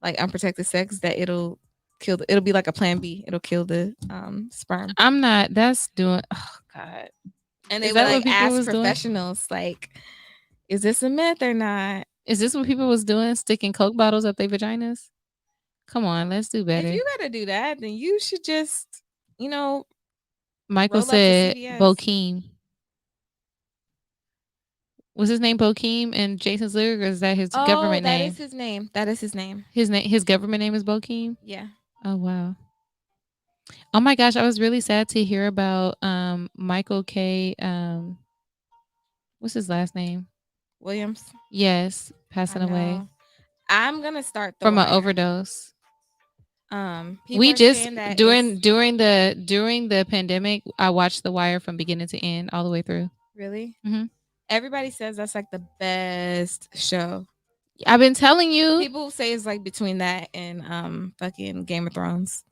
like unprotected sex, that it'll be like a plan B. It'll kill the sperm. I'm not. That's doing. Oh God. And they would like ask professionals like, "Is this a myth or not? Is this what people was doing? Sticking Coke bottles up their vaginas? Come on, let's do better. If you gotta do that, then you should just, Michael said Bokeem. Was his name Bokeem and Jason's Lyric, or is that his government name? That is his name. That is his name. His government name is Bokeem? Yeah. Oh wow. Oh my gosh, I was really sad to hear about Michael K. What's his last name? Williams. Yes, passing away. I'm gonna start from an overdose. We just during the pandemic, I watched The Wire from beginning to end, all the way through. Really? Mm-hmm. Everybody says that's like the best show. I've been telling you. People say it's like between that and fucking Game of Thrones.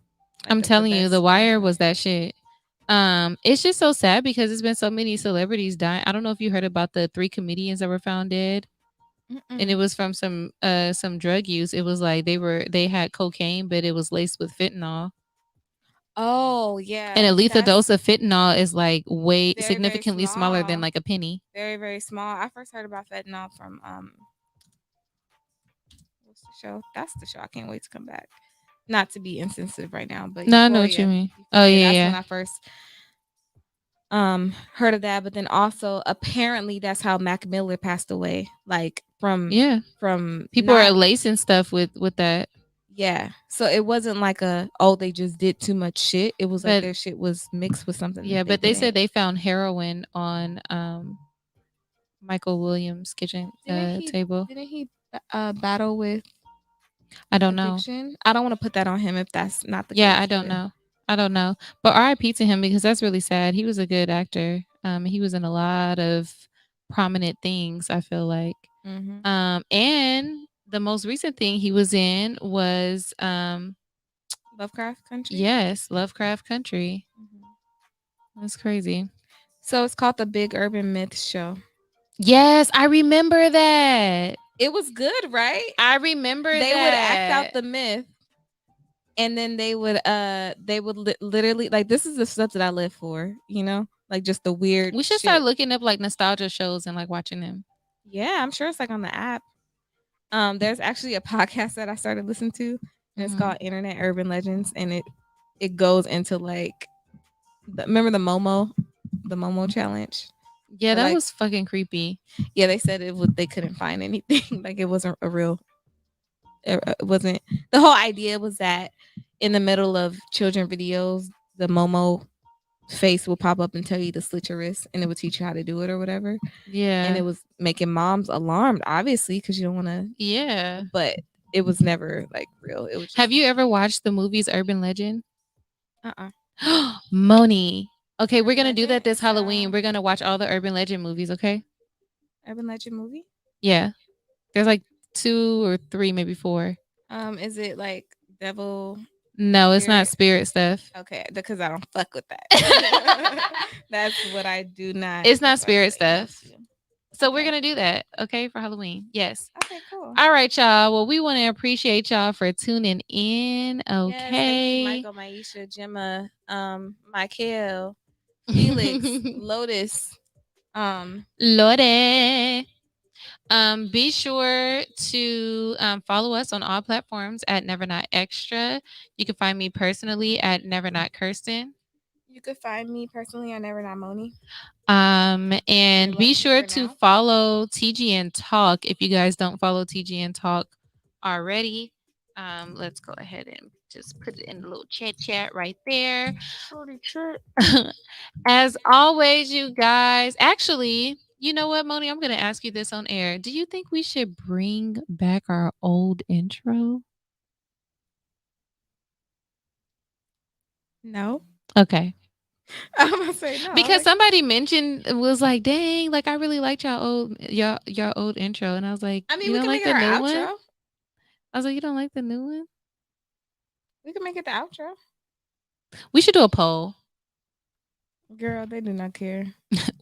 Like I'm telling you, The Wire was that shit. It's just so sad because there's been so many celebrities dying. I don't know if you heard about the 3 comedians that were found dead. And it was from some drug use. It was like they had cocaine, but it was laced with fentanyl. Oh yeah. And a lethal dose of fentanyl is like way significantly smaller than like a penny. Very, very small. I first heard about fentanyl from what's the show? That's the show. I can't wait to come back. Not to be insensitive right now, but no, I know what you mean. Oh yeah, that's when I first heard of that. But then also apparently that's how Mac Miller passed away. Like from people are lacing stuff with that. Yeah. So it wasn't like they just did too much shit. It was like their shit was mixed with something. Yeah, but they said they found heroin on Michael Williams' kitchen table. Didn't he battle with I don't addiction? Know. I don't want to put that on him if that's not the case. Yeah, I don't know. But RIP to him because that's really sad. He was a good actor. He was in a lot of prominent things, I feel like. Mm-hmm. And the most recent thing he was in was Lovecraft Country. Yes, Lovecraft Country. Mm-hmm. That's crazy. So it's called the Big Urban Myths Show. Yes, I remember that. It was good, right? I remember They that. would act out the myth, and then they would literally, like, this is the stuff that I live for, you know, like just the weird. We should shit. start looking up like nostalgia shows and like watching them. Yeah, I'm sure it's like on the app. There's actually a podcast that I started listening to, and it's called Internet Urban Legends, and it goes into like remember the Momo challenge. Yeah, that like, was fucking creepy. Yeah, they said they couldn't find anything. Like, it wasn't a real. It wasn't. The whole idea was that in the middle of children videos, the Momo face will pop up and tell you to slit your wrist, and it would teach you how to do it or whatever. Yeah. And it was making moms alarmed, obviously, because you don't want to. Yeah. But it was never like real. It was. Have you ever watched the movies Urban Legend? Uh-uh. Moni. Okay, we're Urban gonna do that Legend this is, Halloween. We're gonna watch all the Urban Legend movies, okay? Urban Legend movie? Yeah. There's like 2 or 3, maybe 4. Is it like devil? No, it's not spirit stuff. Okay, because I don't fuck with that. That's what I do not. It's not spirit fuck stuff. with. So we're gonna do that, okay, for Halloween. Yes. Okay, cool. All right, y'all. Well, we want to appreciate y'all for tuning in. Okay. Yes, thank you, Michael, Maisha, Gemma, Michael, Felix, Lotus, Lode. Be sure to follow us on all platforms at Never Not Extra. You can find me personally at Never Not Kirsten. You could find me personally at Never Not Moni. And be sure to follow TGN Talk if you guys don't follow TGN Talk already. Let's go ahead and just put it in the little chat right there. As always, you guys. Actually, you know what, Moni? I'm going to ask you this on air. Do you think we should bring back our old intro? No. Okay. I'm gonna say no. Because somebody was like, dang, like I really liked your old intro. And I was like, I mean, you we don't can like make the it our new outro. one? I was like, you don't like the new one? We can make it the outro. We should do a poll. Girl, they do not care.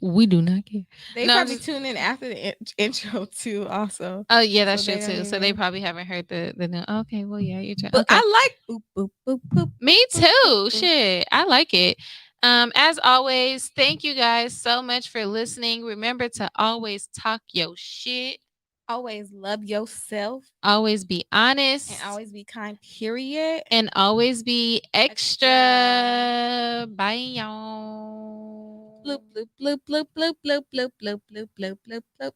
We do not care. They probably tune in after the intro too, also. Oh yeah, that's true too. So they probably haven't heard the new. Okay, well yeah, you're trying. But okay. I like boop boop boop boop. Me too. Boop, boop. Shit, I like it. As always, thank you guys so much for listening. Remember to always talk your shit. Always love yourself. Always be honest. And always be kind, period. And always be extra. Bye, y'all. Bloop, bloop, bloop, bloop, bloop, bloop, bloop, bloop, bloop, bloop, bloop, bloop.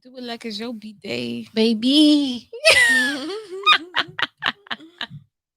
Do it like it's your B-day. Baby.